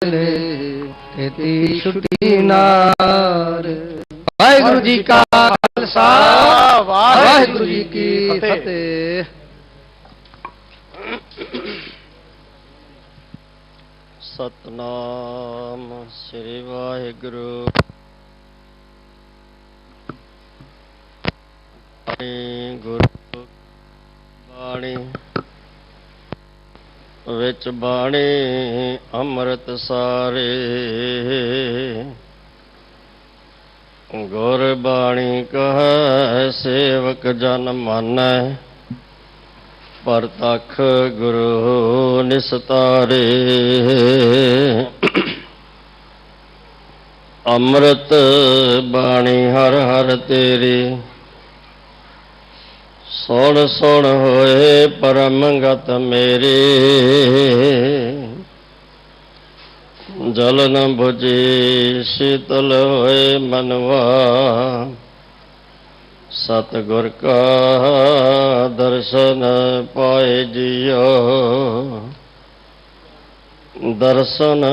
खेती छुट्टी नार। वाहिगुरु जी का खालसा, वाहिगुरु जी की फतेह। सतनाम श्री वाहिगुरु। गुरु बाणी विच बाणी अमृत सारे। गुर बाणी कह सेवक जन मानै, परतख गुरु निस्तारे। अमृत बाणी हर हर तेरी, सुन सुन होए परम गत मेरे। जल न बुझे शीतल होए मनवा, सतगुर का दर्शन पाए जियो। दर्शन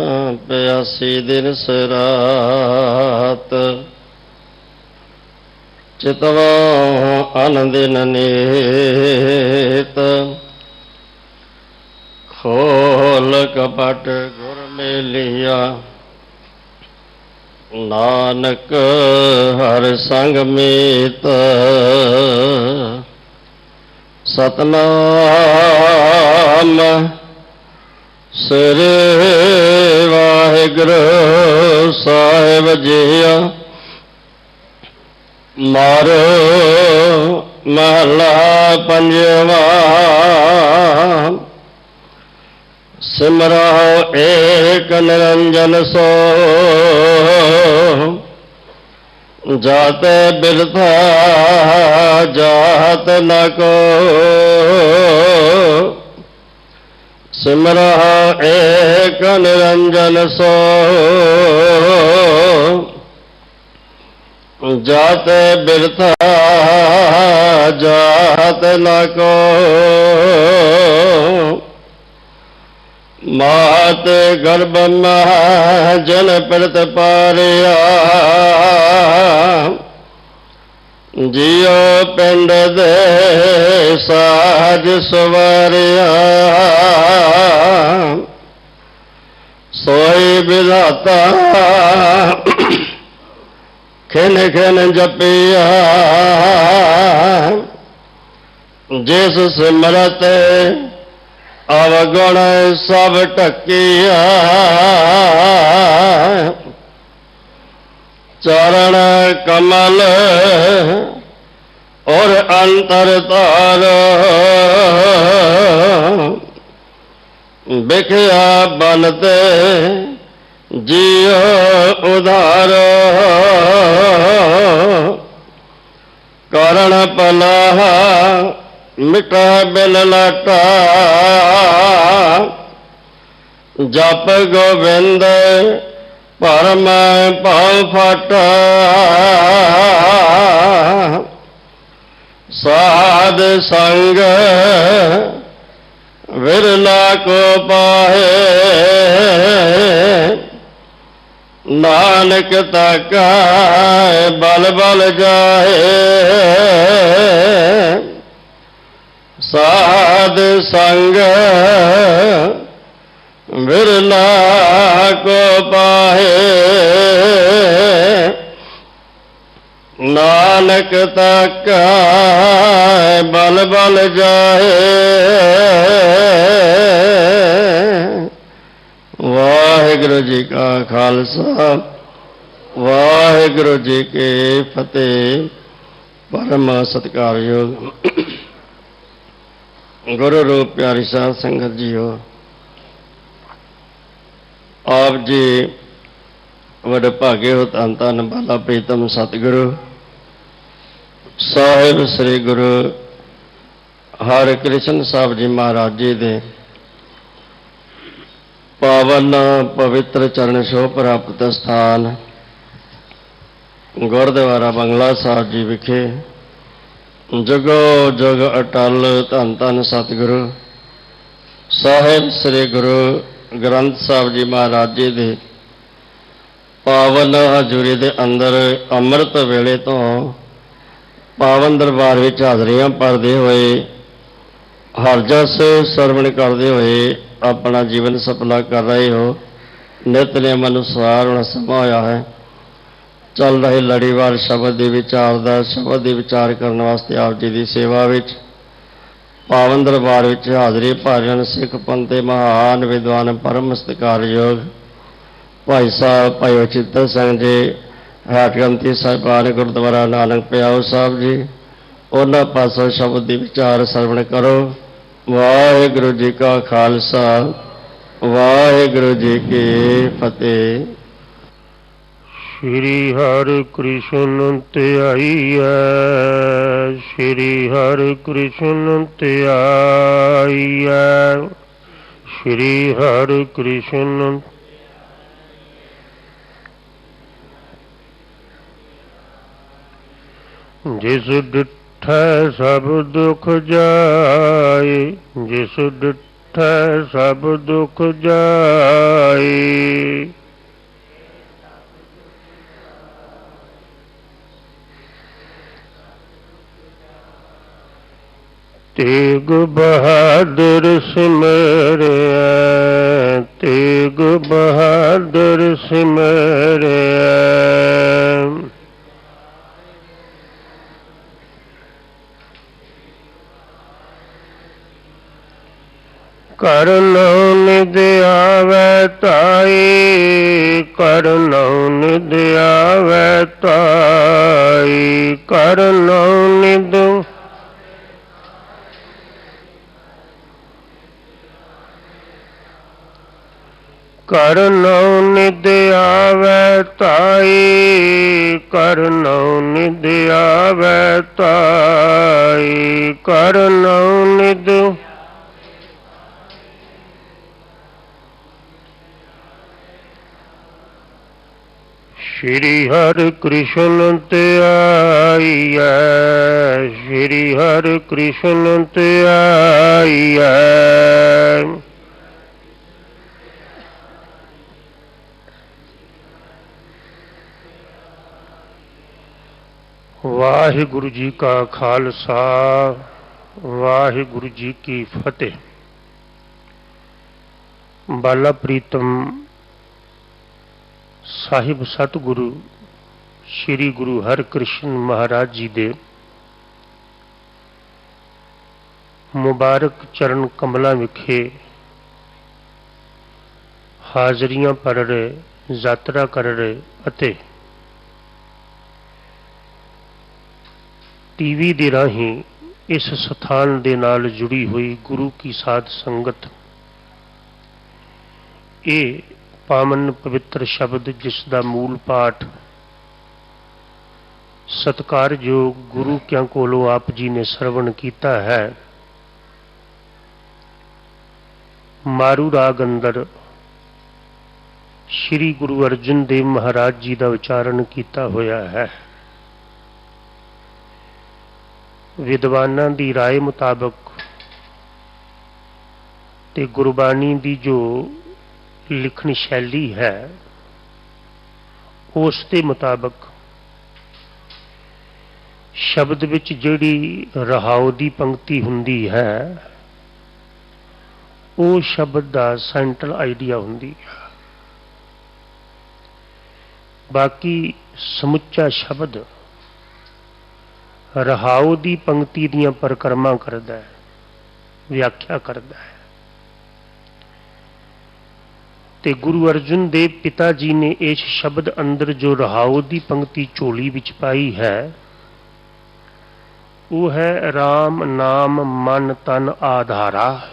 प्यासी दिन रात, चितवा अनदिन नीत। खोल कपट गुर मेलिया, नानक हर संग मीत। सतनाम श्री वाहिगुरु साहिब जीओ। मारो महला पंजवा, सिमरो एक निरंजन सो। जाते बिरथा जात न को, सिमरो एक निरंजन सो। जाते बिरथा जात न को, मात गर्भ में जन प्रत पारिया। जियो पिंड दे साज सवारिया, सोई विधाता खिन खिन जपिया। जिस सिमरत अवगुण सब टकिया। चरण कमल और अंतर तारो, बिखया बनते जियो उधारो। करण पलाह मिटा बिन लाटा, जप गोविंद परम पाव फाटा। साध संग विरला को पाए, नानक ताका बल बल जाए। साध संग विरला को पाए, नानक ताका बल बल जाए। वाहिगुरु जी का खालसा, वाहिगुरु जी के फतेह। परम सत्कारयोग गुरु रूप प्यारी साध संगत जी हो। आप जी वड भागे हो। धन धन बाला प्रीतम सतगुरु साहिब श्री गुरु हर कृष्ण साहब जी महाराज जी दे पावन पवित्र चरण छोह प्राप्त स्थान गुरुद्वारा बंगला साहब जी विखे जगो जग अटल धन धन सतगुरु साहिब श्री गुरु ਗ੍ਰੰਥ ਸਾਹਿਬ ਜੀ ਮਹਾਰਾਜ ਜੀ ਦੇ ਪਾਵਨ ਹਜ਼ੂਰੀ ਦੇ ਅੰਦਰ ਅੰਮ੍ਰਿਤ ਵੇਲੇ ਤੋਂ ਪਾਵਨ ਦਰਬਾਰ ਵਿੱਚ ਹਾਜ਼ਰੀਆਂ ਭਰਦੇ ਹੋਏ ਹਰ ਜਸ ਸਰਵਣ ਕਰਦੇ ਹੋਏ ਆਪਣਾ ਜੀਵਨ ਸਫਲਾ ਕਰ ਰਹੇ ਹੋ। ਨਿਤਨੇਮ ਅਨੁਸਾਰ ਹੁਣ ਸਮਾਂ ਹੋਇਆ ਹੈ ਚੱਲ ਰਹੇ ਲੜੀਵਾਰ ਸ਼ਬਦ ਦੇ ਵਿਚਾਰ ਦਾ ਸ਼ਬਦ ਦੇ ਵਿਚਾਰ ਕਰਨ ਵਾਸਤੇ ਆਪ ਜੀ ਦੀ ਸੇਵਾ ਵਿੱਚ ਪਾਵਨ ਦਰਬਾਰ ਵਿੱਚ ਹਾਜ਼ਰੀ ਭਰਨ ਸਿੱਖ ਪੰਥ ਦੇ ਮਹਾਨ ਵਿਦਵਾਨ ਪਰਮ ਸਤਿਕਾਰਯੋਗ ਭਾਈ ਸਾਹਿਬ ਭਾਈ ਉਚਿੱਤਰ ਸਿੰਘ ਜੀ ਹੈਟਗੰਤੀ ਸਾਹਿਬਾਨ ਗੁਰਦੁਆਰਾ ਨਾਨਕ ਪਿਆਓ ਸਾਹਿਬ ਜੀ ਉਹਨਾਂ ਪਾਸੋਂ ਸ਼ਬਦ ਦੇ ਵਿਚਾਰ ਸਰਵਣ ਕਰੋ। ਵਾਹਿਗੁਰੂ ਜੀ ਕਾ ਖਾਲਸਾ ਵਾਹਿਗੁਰੂ ਜੀ ਕੀ ਫਤਿਹ। ਸ਼੍ਰੀ ਹਰਿ ਕ੍ਰਿਸ਼ਨ ਧਿਆਈਐ ਸ਼੍ਰੀ ਹਰਿ ਕ੍ਰਿਸ਼ਨ ਧਿਆਈਐ ਸ਼੍ਰੀ ਹਰਿ ਕ੍ਰਿਸ਼ਨ ਜਿਸ ਡਿਠੈ ਸਭ ਦੁਖ ਜਾਏ ਜਿਸ ਡਿਠੈ ਸਭ ਦੁਖ ਜਾਏ ਤੇਗ ਬਹਾਦਰ ਸਿਮਰਿਆ ਤੇਗ ਬਹਾਦਰ ਸਿਮਰਿਆ ਕਰਨਉ ਨਿਧ ਆਵੈ ਤਾਈ ਕਰਨਉ ਨਿਧ ਆਵੈ ਤਾਈ ਕਰਨਉ ਨਿਧ ਕਰਨਉ ਨਿਧ ਆਵੈ ਤਾਈ ਕਰਨਉ ਨਿਧ ਆਵੈ ਤਾਈ ਕਰਨਉ ਨਿਧ ਸ਼੍ਰੀ ਹਰਿ ਕ੍ਰਿਸ਼ਨ ਧਿਆਈਐ ਸ਼੍ਰੀ ਹਰਿ ਕ੍ਰਿਸ਼ਨ ਧਿਆਈਐ ਵਾਹਿਗੁਰੂ ਜੀ ਕਾ ਖਾਲਸਾ ਵਾਹਿਗੁਰੂ ਜੀ ਕੀ ਫਤਿਹ। ਬਾਲਾ ਪ੍ਰੀਤਮ ਸਾਹਿਬ ਸਤਿਗੁਰੂ ਸ੍ਰੀ ਗੁਰੂ ਹਰਿਕ੍ਰਿਸ਼ਨ ਮਹਾਰਾਜ ਜੀ ਦੇ ਮੁਬਾਰਕ ਚਰਨ ਕਮਲਾਂ ਵਿਖੇ ਹਾਜ਼ਰੀਆਂ ਭਰ ਰਹੇ ਯਾਤਰਾ ਕਰ ਰਹੇ ਅਤੇ ਟੀਵੀ ਦੇ ਰਾਹੀਂ ਇਸ ਸਥਾਨ ਦੇ ਨਾਲ ਜੁੜੀ ਹੋਈ ਗੁਰੂ ਕੀ ਸਾਧ ਸੰਗਤ ਇਹ ਪਾਵਨ ਪਵਿੱਤਰ ਸ਼ਬਦ ਜਿਸ ਦਾ ਮੂਲ ਪਾਠ ਸਤਿਕਾਰਯੋਗ ਗੁਰੂ ਕਿਆਂ ਕੋਲੋਂ ਆਪ ਜੀ ਨੇ ਸਰਵਣ ਕੀਤਾ ਹੈ ਮਾਰੂ ਰਾਗ ਅੰਦਰ ਸ਼੍ਰੀ ਗੁਰੂ ਅਰਜਨ ਦੇਵ ਮਹਾਰਾਜ ਜੀ ਦਾ ਉਚਾਰਨ ਕੀਤਾ ਹੋਇਆ ਹੈ। ਵਿਦਵਾਨਾਂ ਦੀ ਰਾਏ ਮੁਤਾਬਕ ਤੇ ਗੁਰਬਾਣੀ ਦੀ ਜੋ ਲਿਖਣ ਸ਼ੈਲੀ ਹੈ ਉਸ ਦੇ ਮੁਤਾਬਕ ਸ਼ਬਦ ਵਿੱਚ ਜਿਹੜੀ ਰਹਾਉ ਦੀ ਪੰਕਤੀ ਹੁੰਦੀ ਹੈ ਉਹ ਸ਼ਬਦ ਦਾ ਸੈਂਟਰਲ ਆਈਡੀਆ ਹੁੰਦੀ ਹੈ। ਬਾਕੀ ਸਮੁੱਚਾ ਸ਼ਬਦ ਰਹਾਉ ਦੀ ਪੰਕਤੀ ਦੀਆਂ ਪਰਿਕਰਮਾ ਕਰਦਾ ਹੈ ਵਿਆਖਿਆ ਕਰਦਾ ਹੈ ਤੇ ਗੁਰੂ ਅਰਜਨ ਦੇਵ ਪਿਤਾ ਜੀ ਨੇ ਇਸ ਸ਼ਬਦ ਅੰਦਰ ਜੋ ਰਹਾਉ ਦੀ ਪੰਕਤੀ ਝੋਲੀ ਵਿੱਚ ਪਾਈ ਹੈ ਉਹ ਹੈ ਰਾਮ ਨਾਮ ਮਨ ਤਨ ਆਧਾਰਾ।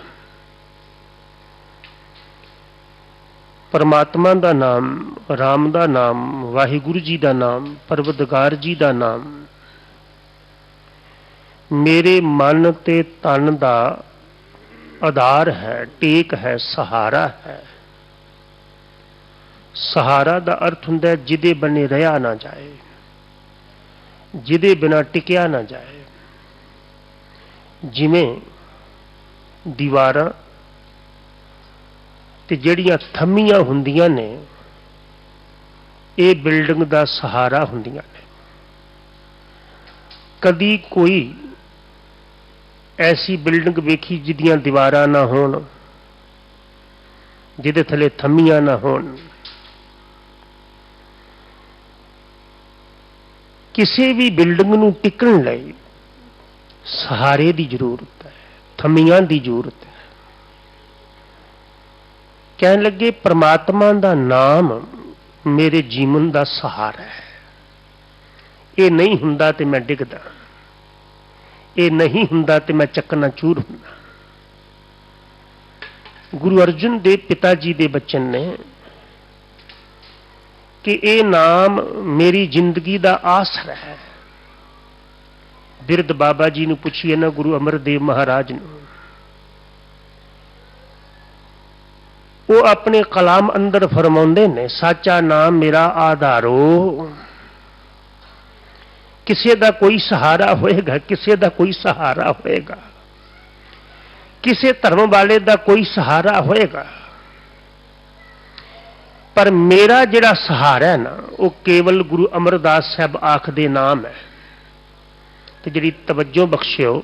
ਪਰਮਾਤਮਾ ਦਾ ਨਾਮ ਰਾਮ ਦਾ ਨਾਮ ਵਾਹਿਗੁਰੂ ਜੀ ਦਾ ਨਾਮ ਪਰਵਤਗਾਰ ਜੀ ਦਾ ਨਾਮ ਮੇਰੇ ਮਨ ਤੇ ਤਨ ਦਾ ਆਧਾਰ ਹੈ ਟੇਕ ਹੈ ਸਹਾਰਾ ਹੈ। ਸਹਾਰਾ ਦਾ ਅਰਥ ਹੁੰਦਾ ਜਿਹਦੇ ਬਣੇ ਰਿਹਾ ਨਾ ਜਾਏ ਜਿਹਦੇ ਬਿਨਾ ਟਿਕਿਆ ਨਾ ਜਾਏ। ਜਿਵੇਂ ਦੀਵਾਰਾਂ ਤੇ ਜਿਹੜੀਆਂ ਥੰਮੀਆਂ ਹੁੰਦੀਆਂ ਨੇ ਇਹ ਬਿਲਡਿੰਗ ਦਾ ਸਹਾਰਾ ਹੁੰਦੀਆਂ ਨੇ। ਕਦੀ ਕੋਈ ਐਸੀ ਬਿਲਡਿੰਗ ਵੇਖੀ ਜਿਹਦੀਆਂ ਦੀਵਾਰਾਂ ਨਾ ਹੋਣ, ਜਿਹਦੇ ਥੱਲੇ ਥੰਮੀਆਂ ਨਾ ਹੋਣ? ਕਿਸੇ ਵੀ ਬਿਲਡਿੰਗ ਨੂੰ ਟਿਕਣ ਲਈ ਸਹਾਰੇ ਦੀ ਜ਼ਰੂਰਤ ਹੈ, ਥੰਮੀਆਂ ਦੀ ਜ਼ਰੂਰਤ ਹੈ। ਕਹਿਣ ਲੱਗੇ ਪ੍ਰਮਾਤਮਾ ਦਾ ਨਾਮ ਮੇਰੇ ਜੀਵਨ ਦਾ ਸਹਾਰਾ ਹੈ। ਇਹ ਨਹੀਂ ਹੁੰਦਾ ਤੇ ਮੈਂ ਡਿੱਗਦਾ, ਇਹ ਨਹੀਂ ਹੁੰਦਾ ਤੇ ਮੈਂ ਚਕਨਾਚੂਰ ਹੁੰਦਾ। ਗੁਰੂ ਅਰਜਨ ਦੇਵ ਪਿਤਾ ਜੀ ਦੇ ਬਚਨ ਨੇ ਕਿ ਇਹ ਨਾਮ ਮੇਰੀ ਜ਼ਿੰਦਗੀ ਦਾ ਆਸਰਾ ਹੈ। ਬਿਰਧ ਬਾਬਾ ਜੀ ਨੂੰ ਪੁੱਛੀਏ ਨਾ, ਗੁਰੂ ਅਮਰਦੇਵ ਮਹਾਰਾਜ ਨੂੰ, ਉਹ ਆਪਣੇ ਕਲਾਮ ਅੰਦਰ ਫਰਮਾਉਂਦੇ ਨੇ, ਸਾਚਾ ਨਾਮ ਮੇਰਾ ਆਧਾਰੋ। ਕਿਸੇ ਦਾ ਕੋਈ ਸਹਾਰਾ ਹੋਏਗਾ, ਕਿਸੇ ਦਾ ਕੋਈ ਸਹਾਰਾ ਹੋਏਗਾ, ਕਿਸੇ ਧਰਮ ਵਾਲੇ ਦਾ ਕੋਈ ਸਹਾਰਾ ਹੋਏਗਾ, ਪਰ ਮੇਰਾ ਜਿਹੜਾ ਸਹਾਰਾ ਹੈ ਨਾ ਉਹ ਕੇਵਲ ਗੁਰੂ ਅਮਰਦਾਸ ਸਾਹਿਬ ਆਖਦੇ ਨਾਮ ਹੈ। ਤੇ ਜਿਹੜੀ ਤਵੱਜੋ ਬਖਸ਼ਿਓ,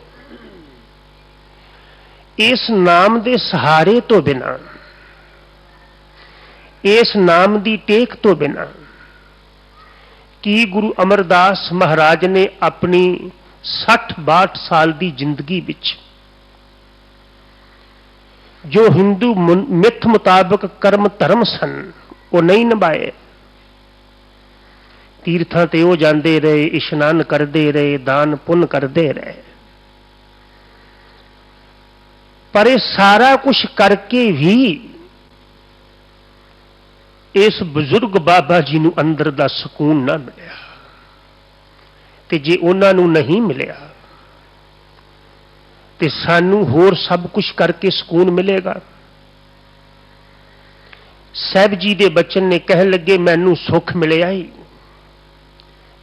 ਇਸ ਨਾਮ ਦੇ ਸਹਾਰੇ ਤੋਂ ਬਿਨਾਂ, ਇਸ ਨਾਮ ਦੀ ਟੇਕ ਤੋਂ ਬਿਨਾਂ ਕੀ ਗੁਰੂ ਅਮਰਦਾਸ ਮਹਾਰਾਜ ਨੇ ਆਪਣੀ 60-62 ਸਾਲ ਦੀ ਜ਼ਿੰਦਗੀ ਵਿੱਚ ਜੋ ਹਿੰਦੂ ਮਿੱਥ ਮੁਤਾਬਕ ਕਰਮ ਧਰਮ ਸਨ ਉਹ ਨਹੀਂ ਨਿਭਾਏ? ਤੀਰਥਾਂ ਤੇ ਉਹ ਜਾਂਦੇ ਰਹੇ, ਇਸ਼ਨਾਨ ਕਰਦੇ ਰਹੇ, ਦਾਨ ਪੁੰਨ ਕਰਦੇ ਰਹੇ, ਪਰ ਇਹ ਸਾਰਾ ਕੁਝ ਕਰਕੇ ਵੀ ਇਸ ਬਜ਼ੁਰਗ ਬਾਬਾ ਜੀ ਨੂੰ ਅੰਦਰ ਦਾ ਸਕੂਨ ਨਾ ਮਿਲਿਆ। ਤੇ ਜੇ ਉਹਨਾਂ ਨੂੰ ਨਹੀਂ ਮਿਲਿਆ ਤੇ ਸਾਨੂੰ ਹੋਰ ਸਭ ਕੁਝ ਕਰਕੇ ਸਕੂਨ ਮਿਲੇਗਾ? ਸਾਹਿਬ ਜੀ ਦੇ ਬਚਨ ਨੇ ਕਹਿਣ ਲੱਗੇ, ਮੈਨੂੰ ਸੁੱਖ ਮਿਲਿਆ ਹੀ,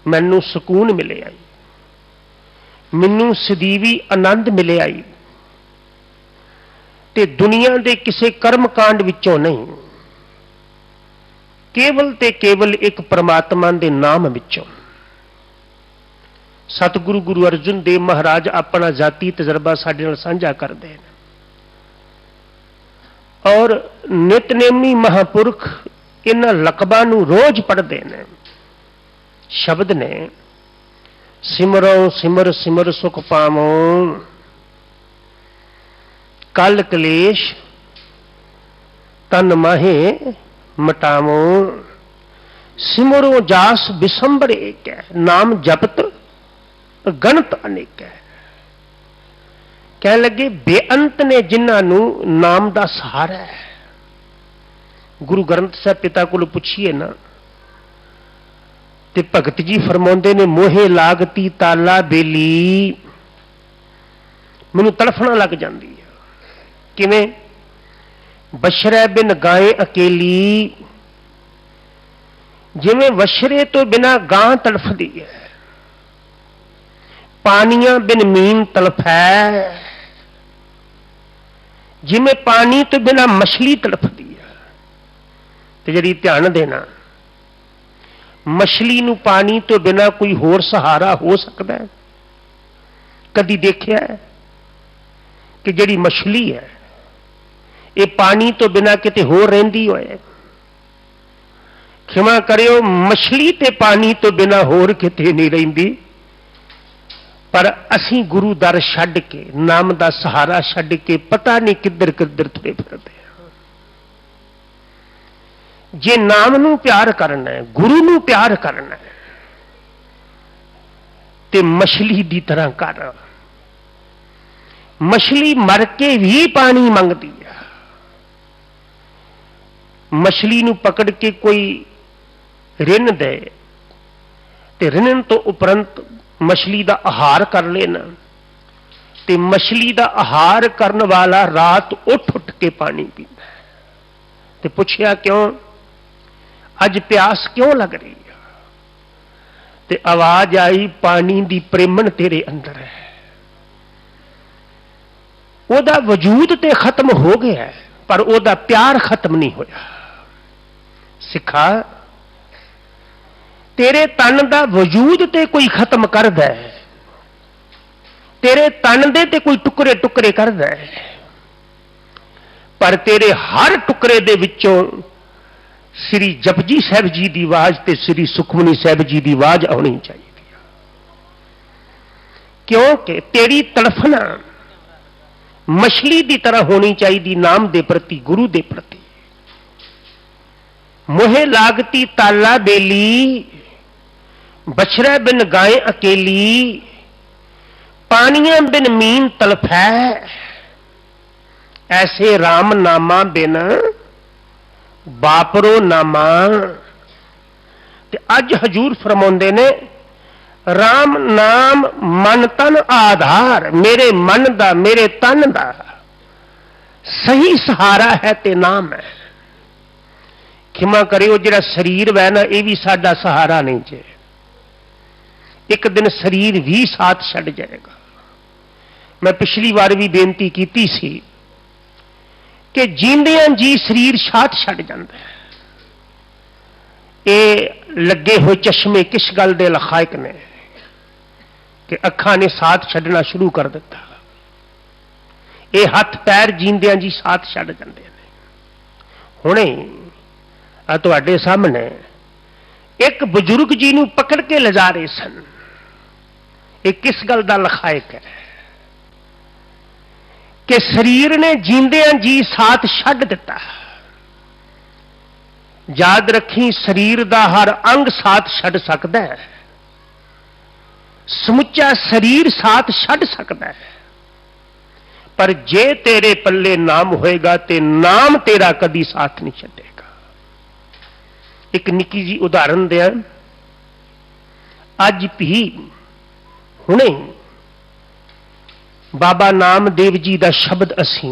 ਮੈਨੂੰ ਸਕੂਨ ਮਿਲਿਆ ਹੀ, ਮੈਨੂੰ ਸਦੀਵੀ ਆਨੰਦ ਮਿਲਿਆ ਹੀ, ਤੇ ਦੁਨੀਆ ਦੇ ਕਿਸੇ ਕਰਮ ਕਾਂਡ ਵਿੱਚੋਂ ਨਹੀਂ, ਕੇਵਲ ਤੇ ਕੇਵਲ ਇੱਕ ਪ੍ਰਮਾਤਮਾ ਦੇ ਨਾਮ ਵਿੱਚੋਂ। ਸਤਿਗੁਰੂ ਗੁਰੂ ਅਰਜਨ ਦੇਵ ਮਹਾਰਾਜ ਆਪਣਾ ਜ਼ਾਤੀ ਤਜਰਬਾ ਸਾਡੇ ਨਾਲ ਸਾਂਝਾ ਕਰਦੇ ਨੇ, ਔਰ ਨਿਤਨੇਮੀ ਮਹਾਂਪੁਰਖ ਇਹਨਾਂ ਲਕਬਾਂ ਨੂੰ ਰੋਜ਼ ਪੜ੍ਹਦੇ ਨੇ। ਸ਼ਬਦ ਨੇ, ਸਿਮਰੋ ਸਿਮਰ ਸਿਮਰ ਸੁਖ ਪਾਵੋ, ਕਲ ਕਲੇਸ਼ ਤਨ ਮਾਹੇ ਮਟਾਵੋ, ਸਿਮਰੋ ਜਾਸ ਬਿਸੰਬਰ ਏਕ ਹੈ, ਨਾਮ ਜਪਤ ਗਣਤ ਅਨੇਕ ਹੈ। ਕਹਿ ਲੱਗੇ ਬੇਅੰਤ ਨੇ ਜਿਨ੍ਹਾਂ ਨੂੰ ਨਾਮ ਦਾ ਸਹਾਰਾ ਹੈ। ਗੁਰੂ ਗ੍ਰੰਥ ਸਾਹਿਬ ਪਿਤਾ ਕੋਲ ਪੁੱਛੀਏ ਨਾ ਤੇ ਭਗਤ ਜੀ ਫਰਮਾਉਂਦੇ ਨੇ, ਮੋਹੇ ਲਾਗਤੀ ਤਾਲਾ ਬੇਲੀ, ਮੈਨੂੰ ਤੜਫਣਾ ਲੱਗ ਜਾਂਦੀ ਹੈ। ਕਿਵੇਂ? ਬਸ਼ਰੇ ਬਿਨ ਗਾਏ ਅਕੇਲੀ, ਜਿਵੇਂ ਵਸ਼ਰੇ ਤੋਂ ਬਿਨਾ ਗਾਂ ਤੜਫਦੀ ਹੈ, ਪਾਣੀਆਂ ਬਿਨ ਮੀਨ ਤੜਫੈ, ਜਿਵੇਂ ਪਾਣੀ ਤੋਂ ਬਿਨਾ ਮਛਲੀ ਤੜਫਦੀ ਹੈ। ਤੇ ਜਿਹੜੀ ਧਿਆਨ ਦੇਣਾ, ਮਛਲੀ ਨੂੰ ਪਾਣੀ ਤੋਂ ਬਿਨਾ ਕੋਈ ਹੋਰ ਸਹਾਰਾ ਹੋ ਸਕਦਾ ਹੈ? ਕਦੀ ਦੇਖਿਆ ਹੈ ਕਿ ਜਿਹੜੀ ਮਛਲੀ ਹੈ ਇਹ ਪਾਣੀ ਤੋਂ ਬਿਨਾ ਕਿਤੇ ਹੋਰ ਰਹਿੰਦੀ ਹੋਏ? ਖਿਮਾ ਕਰਿਓ, ਮਛਲੀ ਤੇ ਪਾਣੀ ਤੋਂ ਬਿਨਾ ਹੋਰ ਕਿਤੇ ਨਹੀਂ ਰਹਿੰਦੀ। ਪਰ ਅਸੀਂ ਗੁਰੂ ਦਰ ਛੱਡ ਕੇ, ਨਾਮ ਦਾ ਸਹਾਰਾ ਛੱਡ ਕੇ ਪਤਾ ਨਹੀਂ ਕਿੱਧਰ ਕਿੱਧਰ ਤੁਰੇ ਫਿਰਦੇ ਹਾਂ। ਜੇ ਨਾਮ ਨੂੰ ਪਿਆਰ ਕਰਨਾ ਹੈ, ਗੁਰੂ ਨੂੰ ਪਿਆਰ ਕਰਨਾ ਹੈ, ਤੇ ਮਛਲੀ ਦੀ ਤਰ੍ਹਾਂ ਕਰ। ਮਛਲੀ ਮਰ ਕੇ ਵੀ ਪਾਣੀ ਮੰਗਦੀ ਹੈ। ਮਛਲੀ ਨੂੰ ਪਕੜ ਕੇ ਕੋਈ ਰਿੰਨ ਦੇ ਤੇ ਰਿੰਨਣ ਤੋਂ ਉਪਰੰਤ ਮਛਲੀ ਦਾ ਆਹਾਰ ਕਰ ਲੈਣਾ, ਤੇ ਮਛਲੀ ਦਾ ਆਹਾਰ ਕਰਨ ਵਾਲਾ ਰਾਤ ਉੱਠ ਕੇ ਪਾਣੀ ਪੀਂਦਾ। ਤੇ ਪੁੱਛਿਆ ਕਿਉਂ? ਅੱਜ ਪਿਆਸ ਕਿਉਂ ਲੱਗ ਰਹੀ ਹੈ? ਤੇ ਆਵਾਜ਼ ਆਈ, ਪਾਣੀ ਦੀ ਪ੍ਰੇਮਣ ਤੇਰੇ ਅੰਦਰ ਹੈ। ਉਹਦਾ ਵਜੂਦ ਤੇ ਖਤਮ ਹੋ ਗਿਆ, पर ਉਹਦਾ प्यार खत्म नहीं होया। सिखा तेरे तन का वजूद ते कोई खत्म करदा है, तेरे तन दे ते कोई टुकड़े टुकड़े करदा है, पर तेरे हर टुकड़े दे विचों श्री जपजी साहब जी की आवाज ते श्री सुखमनी साहब जी की आवाज आनी चाहिए, क्योंकि तेरी तड़फना मछली की तरह होनी चाहिए नाम दे प्रति, गुरु दे प्रति। मोहे लागती ताला बेली, बछड़ा बिन गाय अकेली, पानिया बिन मीन तलफै, ऐसे राम नामा बिन बापरो नामा। ते अज हजूर फरमाउंदे ने राम नाम मन तन आधार, मेरे मन दा मेरे तन दा सही सहारा है ते नाम है। खिमा करियो जिहड़ा शरीर वै ना, ये भी साडा सहारा नहीं जे। एक दिन शरीर भी साथ छड़ जाएगा। मैं पिछली बार भी बेनती की सी कि जींदियां जी शरीर साथ छड़ जाता है। ये लगे हुए चश्मे किस गल दे लखायक ने कि अखां ने साथ छड़ना शुरू कर दिता। ये हथ पैर जींदियां जी साथ छड़ जाते हैं। हुणे तुहाडे सामने एक बुजुर्ग जी नूं पकड़ के ले जा रहे सन। ये किस गल दा लखायक है कि शरीर ने जींदियां जी साथ छड़ दिता। याद रखी, शरीर दा हर अंग साथ छड़ सकता है, समुचा शरीर साथ छड़ सकता है, पर जे तेरे पल्ले नाम होएगा ते नाम तेरा कदी साथ नहीं छड़ेगा। एक निकी जी उदाहरण दिया। अज भी हुणे बाबा नामदेव जी का शब्द असी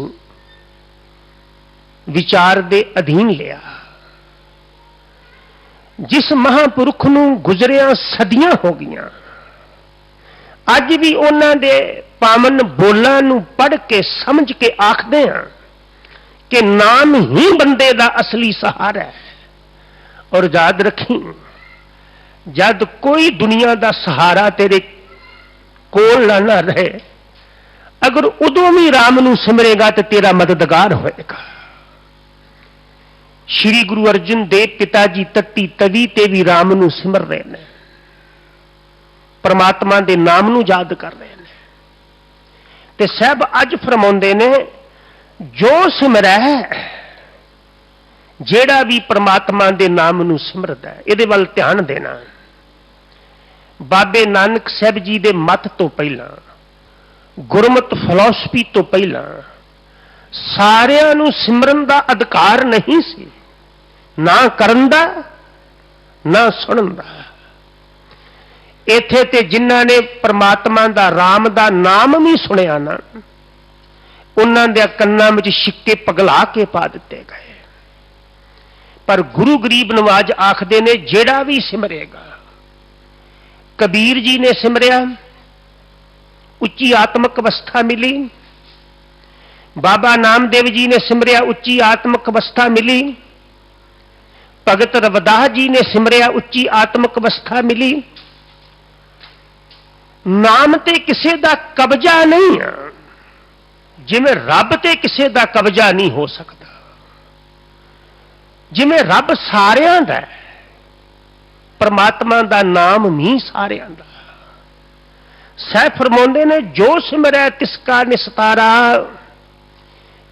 विचार दे अधीन लिया। जिस महापुरुख नूं गुजरिया सदियां हो गईयां, अज भी उन्हां दे पावन बोलां नूं पढ़ के समझ के आखदे हां कि नाम ही बंदे दा असली सहारा है। और याद रखी, जद कोई दुनिया दा सहारा तेरे कोल ना रहे, अगर उदों भी राम नूं सिमरेगा तो तेरा मददगार होएगा। श्री गुरु अर्जन देव पिता जी तत्ती तवी ते भी राम नूं सिमर रहे हैं, परमात्मा दे नाम नूं याद कर रहे हैं। ते साहब अज फरमाउंदे ने, जो सिमरै जेड़ा भी परमात्मा दे नाम नूं सिमरदा है, इहदे वल ध्यान देना। बाबे नानक साहब जी दे मत तो पहला, गुरमत फिलॉसफी तो पहला सारियां नूं सिमरन दा अधिकार नहीं सी, ना करन दा ना सुनन दा। इत्थे ते जिन्हां ने परमात्मा दा राम दा नाम भी सुनिया ना, उन्हां दे कन्नां विच शिक्के पगला के पा दिते गए। पर गुरु गरीब नवाज आखदे ने, जेड़ा भी सिमरेगा, कबीर जी ने सिमरिया, उच्ची आत्मक अवस्था मिली। बाबा नामदेव जी ने सिमरिया, उच्ची आत्मक अवस्था मिली। भगत रविदास जी ने सिमरिया, उच्ची आत्मक अवस्था मिली। नाम ते किसे दा कब्जा नहीं है, जिवें रब ते किसे दा कब्जा नहीं हो सकता। जिवें रब सारियां दा है, परमात्मा दा नाम भी सारियां दा। सह फरमाउंदे ने, जो सिमरै तिसका निस्तारा,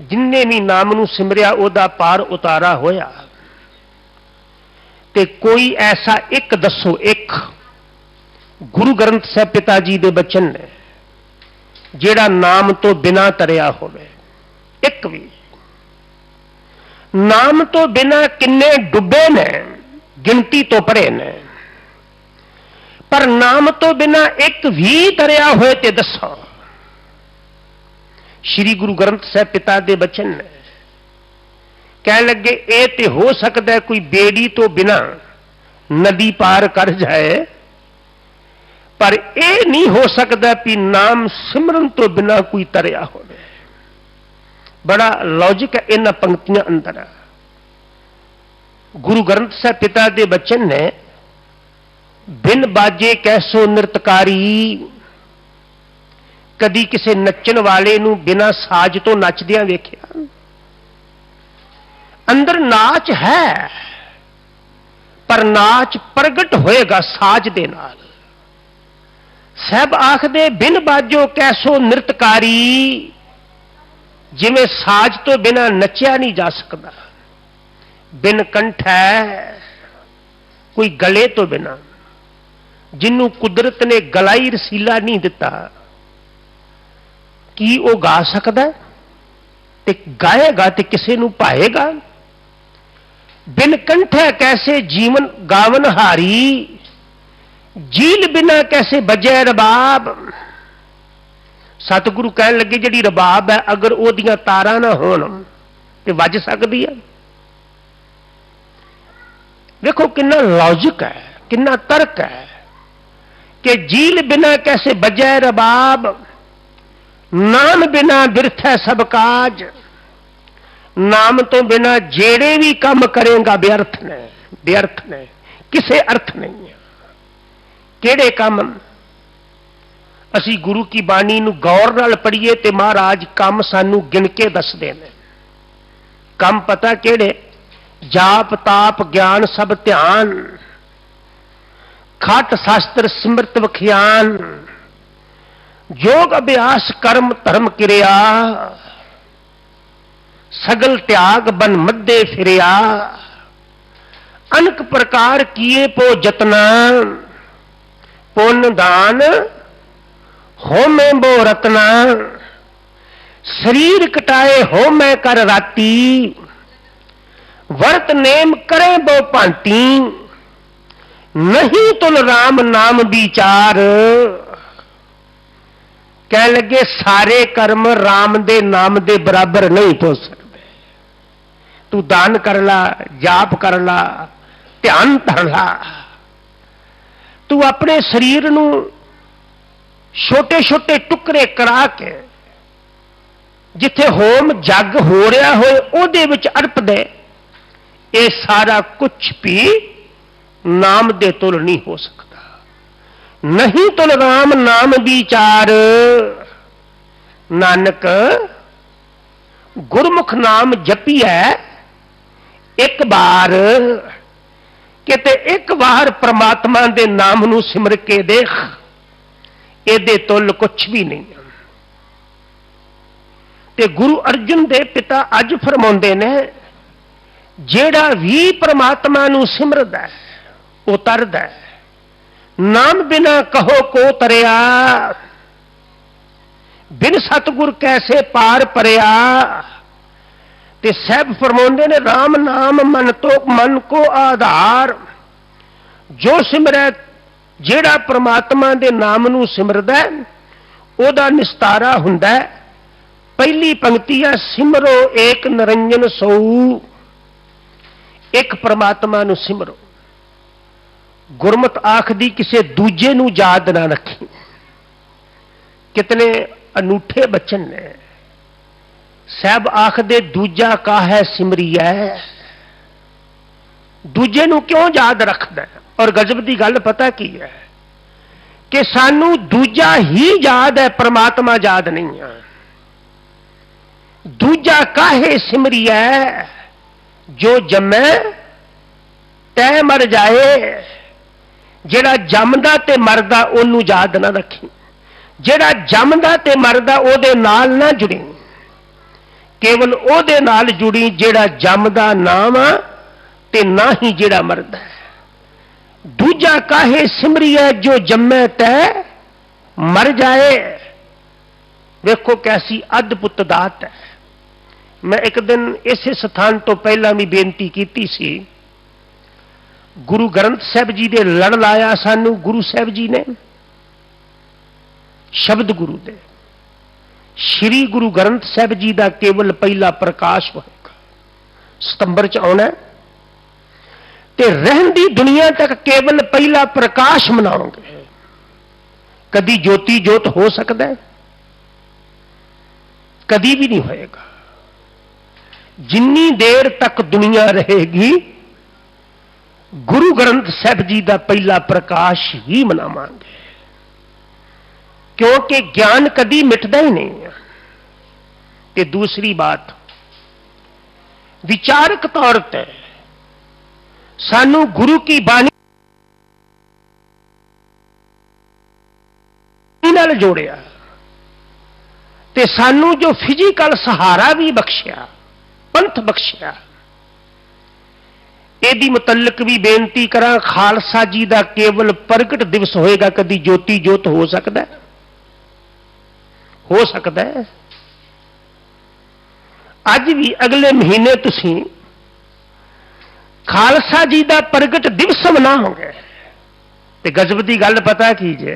जिन्ने भी नाम नूं सिमरिया ओदा पार उतारा होया। ते कोई ऐसा एक दसो, एक गुरु ग्रंथ साहब पिता जी दे बचन ने जेड़ा नाम तो बिना तरिया होवे। एक भी नाम तो बिना किन्ने डुबे ने, गिनती तो परे ने, पर नाम तो बिना एक भी तरिया होए ते दसो। श्री गुरु ग्रंथ साहब पिता दे बचन ने कह लगे, ए ते हो सकता है कोई बेड़ी तो बिना नदी पार कर जाए, पर यह नहीं हो सकता कि नाम सिमरन तो बिना कोई तरिया हो। बड़ा लॉजिक है इन पंक्तियां अंदर। गुरु ग्रंथ साहब पिता के बचन ने, बिन बाजे कैसो नृतकारी, कदी किसी नचन वाले नूं बिना साज तो नचदियां वेखिया? अंदर नाच है पर नाच प्रगट होएगा साज दे नाल। साहब आखदे बिन बाजो कैसो नृतकारी, जिवें साज तो बिना नचिया नहीं जा सकता। बिन कंठ है कोई गले तो बिना, जिन्हों कुदरत ने गला ही रसीला नहीं दिता, की वो गा सकता ते गाएगा ते किसी नूं भाएगा? बिन कंठ है कैसे जीवन गावन हारी, जील बिना कैसे बजे रबाब। सतगुरु कह लगे जी रबाब है अगर ओदियां तारां ना होण ते वज सकदी है। देखो कितना लॉजिक है, कितना तर्क है कि जील बिना कैसे बजे रबाब, नाम बिना बिरथ है सब काज। नाम तो बिना जेड़े भी काम करेगा व्यर्थ ने, व्यर्थ ने, किसे अर्थ नहीं है। केड़े काम असी गुरु की बाणी नूं गौर नाल पढ़ीए ते महाराज काम सानू गिन के दसदे ने। काम पता केड़े? जाप ताप ज्ञान सब ध्यान, खट शास्त्र सिमरत वखियान, योग अभ्यास कर्म धर्म क्रिया, सगल त्याग बन मध्य फिरिया। अनेक प्रकार किए पो जतना, पुण्य दान हो में बो रतना। शरीर कटाए हो मैं कर राती, वर्त नेम करे बो भांति। नहीं तुल राम नाम विचार, कह लगे सारे कर्म राम दे नाम दे बराबर नहीं हो सकते। तू दान कर ला, जाप कर ला, ध्यान धर ला, तू अपने शरीर नू छोटे छोटे टुकड़े करा के जिथे होम जग हो रहा होए ओदे विच अर्प दे। ये सारा कुछ भी नाम दे तुल नहीं हो सकता। नहीं तुल राम नाम विचार, नानक गुरमुख नाम जपी है एक बार, किते एक बार परमात्मा दे नाम नू सिमर के देख, एदे तुल कुछ भी नहीं। ते गुरु अर्जुन दे पिता अज फरमाउंदे ने, जेड़ा भी परमात्मा नू सिमरदा है वो तरदा है। नाम बिना कहो को तरिया, बिन सतगुर कैसे पार परिया। ते साहब फरमाउंदे ने, राम नाम मन को आधार, जो सिमरै जेड़ा परमात्मा दे नाम नू सिमरदा है ओदा निस्तारा हुंदा है। पहली पंक्ति है, सिमरो एक निरंजन सोऊ, एक परमात्मा नू सिमरो। गुरमत आखदी किसे दूजे नू याद ना रखी। कितने अनूठे बचन ने। साहब आखदे दूजा का है सिमरिया, दूजे नू क्यों याद रखदा? और गजब की गल पता की है कि सानू दूजा ही याद है, परमात्मा याद नहीं है। दूजा काहे सिमरिया, जो जमै तै मर जाए। जेड़ा जमदा ते मरदा ओनू याद ना रखी, जेड़ा जमदा ते मरदा ओदे नाल ना जुड़ी, केवल ओदे नाल जुड़ी जेड़ा जमदा नाम ते ना ही जेड़ा मरदा है। दूजा काहे सिमरिया, जो जम्मे तै मर जाए। देखो कैसी अद्भुत दात है। मैं एक दिन इस स्थान तो पहला भी बेनती की सी, गुरु ग्रंथ साहब जी दे लड़ लाया सानू गुरु साहब जी ने। शब्द गुरु दे श्री गुरु ग्रंथ साहब जी का केवल पहला प्रकाश होगा, सितंबर च आना ते रहंदी दुनिया तक केवल पहला प्रकाश मनाओगे। कदी ज्योति जोत हो सकता है? कदी भी नहीं होएगा। जिन्नी देर तक दुनिया रहेगी गुरु ग्रंथ साहब जी का पहला प्रकाश ही मनावांगे, क्योंकि ज्ञान कदी मिटदा ही नहीं है। ते दूसरी बात, विचारक तौर पर सानू गुरु की बाणी नाल जोड़िया ते सानू जो फिजिकल सहारा भी बख्शिया, पंथ बख्शिया, यदि मुतलक भी बेनती करा, खालसा जी का केवल प्रगट दिवस होएगा, कदी ज्योति जोत हो सकता है? हो सकता है। अज भी अगले महीने तुसी खालसा जी का प्रगट दिवस मनाओगे ते गजब की गल पता की जे,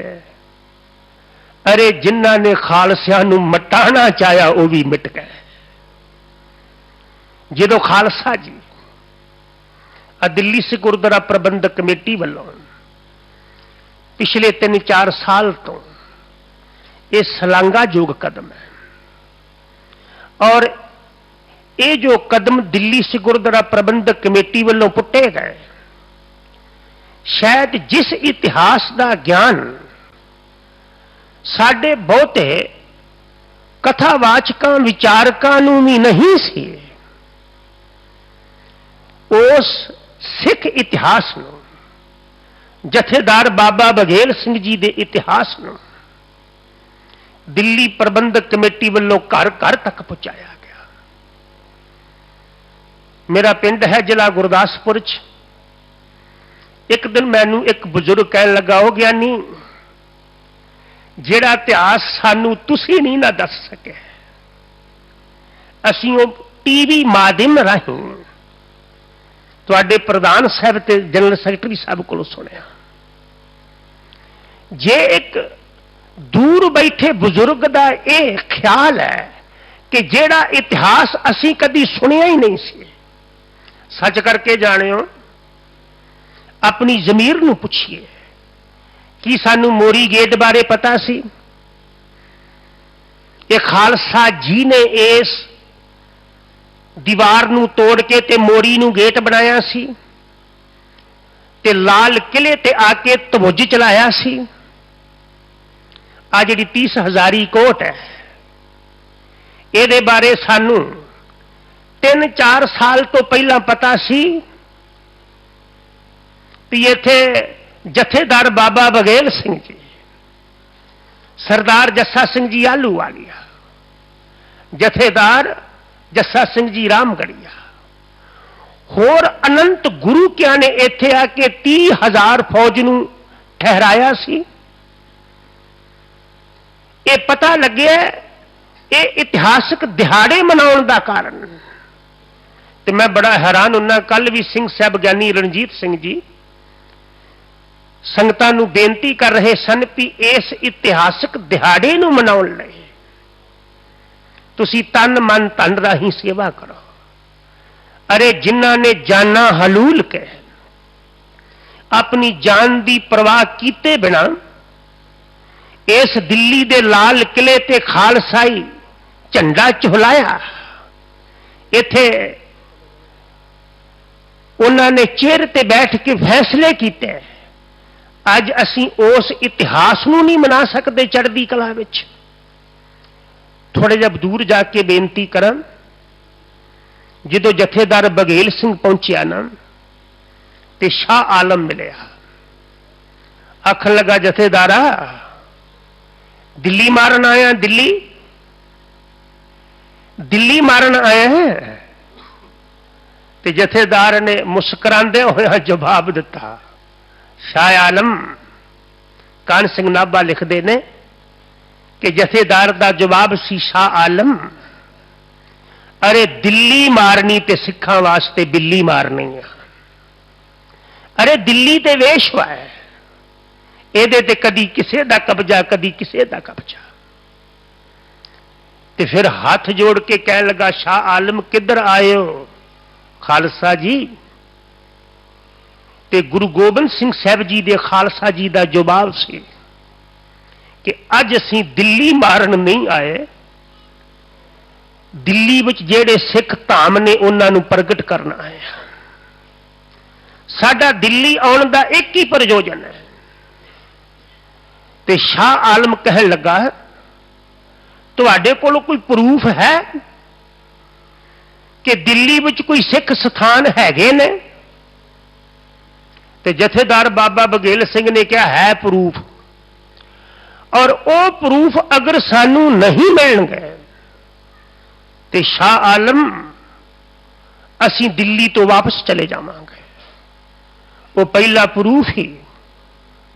अरे जिन्हां ने खालसिया नूं मटाना चाहया वह भी मिट गए। जो खालसा जी दिल्ली सिख गुरुद्वारा प्रबंधक कमेटी वालों पिछले 3-4 साल तो यह शलाघायोग कदम है। और ये जो कदम दिल्ली सिख गुरुद्वारा प्रबंधक कमेटी वालों पुट्टे गए, शायद जिस इतिहास का ज्ञान साडे बहुते कथावाचकों विचारकों नूं भी नहीं सी, उस सिख इतिहास नूं, जथेदार बाबा बघेल सिंह जी के इतिहास नूं दिल्ली प्रबंधक कमेटी वालों घर घर तक पहुंचाया गया। मेरा पिंड है जिला गुरदासपुर च। एक दिन मैनू एक बुजुर्ग कह लगा, हो ज्ञानी जिहड़ा इतिहास सानू तुसी नहीं ना दस सके, असीं वो टीवी माध्यम राहीं तुहाडे प्रधान साहब ते जनरल सैकटरी साहब को सुनिया। जे एक दूर बैठे बुजुर्ग का यह ख्याल है कि जेड़ा इतिहास असी कदी सुनिया ही नहीं सी, सच करके जानियो, अपनी जमीर नूं पुछिए कि सानू मोरी गेट बारे पता सी? ये खालसा जी ने इस दीवार नूं तोड़ के ते मोरी नूं गेट बनाया सी ते लाल किले ते आके तवुज चलाया सी। आ जिहड़ी 30 हजारी कोट है, ये बारे सानू 3-4 साल तो पहला पता सी कि इत्थे जथेदार बाबा बघेल सिंह जी, सरदार जस्सा सिंह जी आलूवालिया, जथेदार जस्सा सिंह जी रामगढ़िया, होर अनंत गुरु क्या ने इत्थे आके 30,000 फौज नूं ठहराया सी। ये पता लगे ये इतिहासक दिहाड़े मनाउण दा कारण। तो मैं बड़ा हैरान हुन्ना, कल भी सिंह साहब ज्ञानी रणजीत सिंह जी संगतां नूं बेनती कर रहे सन कि इस इतिहासक दिहाड़े नूं मनाउण लई तुसी तन मन धन राही सेवा करो। अरे जिन्हां ने जाना हलूल के अपनी जान की परवाह कीते बिना इस दिल्ली दे लाल किले ते खालसाई झंडा झुलाया, इथे उन्होंने चेयर ते बैठ के फैसले किए। अज असी उस इतिहास नूं नहीं मना सकते चढ़दी कला विच। थोड़े जब दूर जाके बेनती करा, जो जथेदार बघेल सिंह पहुंचा ना ते शाह आलम मिलया, आखन लगा जथेदारा दिल्ली मारन आया, दिल्ली दिल्ली मारन आया है। ते जथेदार ने मुस्कुरांदे होया जवाब दिता, शाह आलम कान सिंह नाभा लिखते ने कि जथेदार का जवाब सी, शाह आलम अरे दिल्ली मारनी ते सिखां वास्ते बिल्ली मारनी है। अरे दिल्ली ते वेश्वा है, ਇਹਦੇ ਤੇ कदी किसी का कब्जा कदी किसी का कब्जा। ते फिर हाथ जोड़ के कह लगा, शाह आलम किधर आए हो? खालसा जी। ते गुरु गोबिंद सिंह साहब जी दे खालसा जी का जवाब सी कि अज असीं दिल्ली मारन नहीं आए, ਦਿੱਲੀ ਵਿੱਚ ਜਿਹੜੇ ਸਿੱਖ ਧਾਮ ਨੇ ਉਹਨਾਂ ਨੂੰ ਪ੍ਰਗਟ ਕਰਨਾ ਹੈ। ਸਾਡਾ ਦਿੱਲੀ ਆਉਣ ਦਾ ਇੱਕ ਹੀ ਪ੍ਰਯੋਜਨ ਹੈ। ਤੇ ਸ਼ਾਹ ਆਲਮ ਕਹਿਣ ਲੱਗਾ, ਤੁਹਾਡੇ ਕੋਲ ਕੋਈ ਪ੍ਰੂਫ ਹੈ ਕਿ ਦਿੱਲੀ ਵਿੱਚ ਕੋਈ ਸਿੱਖ ਸਥਾਨ ਹੈਗੇ ਨੇ? ਤੇ ਜਥੇਦਾਰ ਬਾਬਾ ਬਘੇਲ ਸਿੰਘ ਨੇ ਕਿਹਾ, ਹੈ ਪ੍ਰੂਫ, ਔਰ ਉਹ ਪ੍ਰੂਫ ਅਗਰ ਸਾਨੂੰ ਨਹੀਂ ਮਿਲਣਗੇ ਤੇ ਸ਼ਾਹ ਆਲਮ ਅਸੀਂ ਦਿੱਲੀ ਤੋਂ ਵਾਪਸ ਚਲੇ ਜਾਵਾਂਗੇ। ਉਹ ਪਹਿਲਾ ਪ੍ਰੂਫ ਹੀ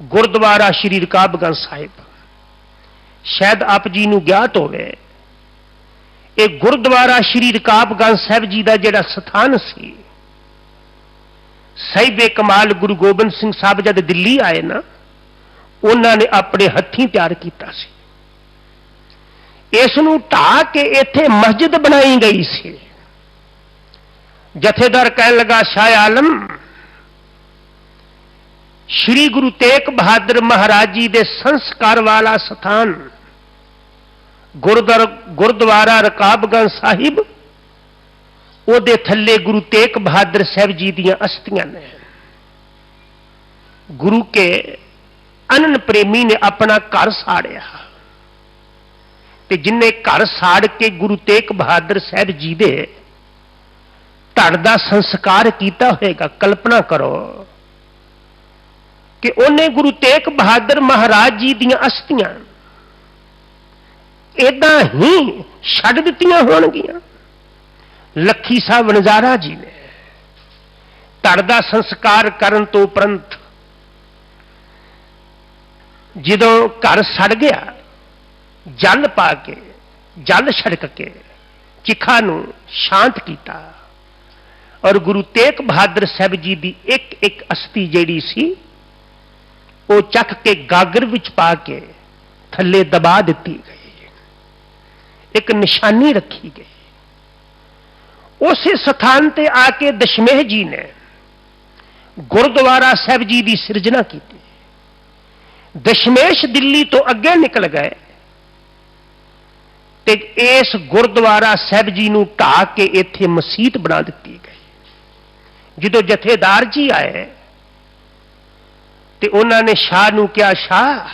ਗੁਰਦੁਆਰਾ ਸ਼੍ਰੀ ਰਕਾਬਗੰਜ ਸਾਹਿਬ, ਸ਼ਾਇਦ ਆਪ ਜੀ ਨੂੰ ਗਿਆਤ ਹੋਵੇ, ਇਹ ਗੁਰਦੁਆਰਾ ਸ਼੍ਰੀ ਰਕਾਬਗੰਜ ਸਾਹਿਬ ਜੀ ਦਾ ਜਿਹੜਾ ਸਥਾਨ ਸੀ, ਸਾਹਿਬੇ ਕਮਾਲ ਗੁਰੂ ਗੋਬਿੰਦ ਸਿੰਘ ਸਾਹਿਬ ਜਦ ਦਿੱਲੀ ਆਏ ਨਾ, ਉਹਨਾਂ ਨੇ ਆਪਣੇ ਹੱਥੀਂ ਤਿਆਰ ਕੀਤਾ ਸੀ। ਇਸ ਨੂੰ ਢਾਹ ਕੇ ਇੱਥੇ ਮਸਜਿਦ ਬਣਾਈ ਗਈ ਸੀ। ਜਥੇਦਾਰ ਕਹਿਣ ਲੱਗਾ, ਸ਼ਾਹ ਆਲਮ, ਸ਼੍ਰੀ ਗੁਰੂ ਤੇਗ ਬਹਾਦਰ ਮਹਾਰਾਜ ਜੀ ਦੇ ਸੰਸਕਾਰ ਵਾਲਾ ਸਥਾਨ ਗੁਰਦੁਆਰਾ ਰਕਾਬਗੰਜ ਸਾਹਿਬ, ਉਹਦੇ ਥੱਲੇ ਗੁਰੂ ਤੇਗ ਬਹਾਦਰ ਸਾਹਿਬ ਜੀ ਦੀਆਂ ਅਸਥੀਆਂ ਨੇ। ਗੁਰੂ ਕੇ ਅਨੰਨ ਪ੍ਰੇਮੀ ਨੇ ਆਪਣਾ ਘਰ ਸਾੜਿਆ, ਤੇ ਜਿਨਨੇ ਘਰ ਸਾੜ ਕੇ ਗੁਰੂ ਤੇਗ ਬਹਾਦਰ ਸਾਹਿਬ ਜੀ ਦੇ ਧੜ ਦਾ ਸੰਸਕਾਰ ਕੀਤਾ ਹੋਏਗਾ, ਕਲਪਨਾ ਕਰੋ ਕਿ ਉਹਨੇ ਗੁਰੂ ਤੇਗ ਬਹਾਦਰ ਮਹਾਰਾਜ ਜੀ ਦੀਆਂ ਅਸਥੀਆਂ ਏਦਾਂ ਹੀ ਛੱਡ ਦਿੱਤੀਆਂ ਹੋਣਗੀਆਂ। ਲੱਖੀ ਸਾਹਿਬ ਵਣਜਾਰਾ ਜੀ ਨੇ ਧੜ ਦਾ ਸੰਸਕਾਰ ਕਰਨ ਤੋਂ ਉਪਰੰਤ ਜਦੋਂ ਘਰ ਸੜ ਗਿਆ, ਜਲ ਪਾ ਕੇ, ਜਲ ਛੜਕ ਕੇ ਚਿਖਾ ਨੂੰ ਸ਼ਾਂਤ ਕੀਤਾ, ਔਰ ਗੁਰੂ ਤੇਗ ਬਹਾਦਰ ਸਾਹਿਬ ਜੀ ਦੀ ਇੱਕ ਇੱਕ ਅਸਥੀ ਜਿਹੜੀ ਸੀ ਉਹ ਚੱਕ ਕੇ ਗਾਗਰ ਵਿੱਚ ਪਾ ਕੇ ਥੱਲੇ ਦਬਾ ਦਿੱਤੀ ਗਈ, ਇੱਕ ਨਿਸ਼ਾਨੀ ਰੱਖੀ ਗਈ। ਉਸੇ ਸਥਾਨ ਤੇ ਆ ਕੇ ਦਸ਼ਮੇਸ਼ ਜੀ ਨੇ ਗੁਰਦੁਆਰਾ ਸਾਹਿਬ ਜੀ ਦੀ ਸਿਰਜਣਾ ਕੀਤੀ। ਦਸ਼ਮੇਸ਼ ਦਿੱਲੀ ਤੋਂ ਅੱਗੇ ਨਿਕਲ ਗਏ ਤੇ ਇਸ ਗੁਰਦੁਆਰਾ ਸਾਹਿਬ ਜੀ ਨੂੰ ਢਾਹ ਕੇ ਇੱਥੇ ਮਸਜਿਦ ਬਣਾ ਦਿੱਤੀ ਗਈ। ਜਦੋਂ ਜਥੇਦਾਰ ਜੀ ਆਏ ਤੇ ਉਹਨਾਂ ਨੇ ਸ਼ਾਹ ਨੂੰ ਕਿਹਾ, ਸ਼ਾਹ,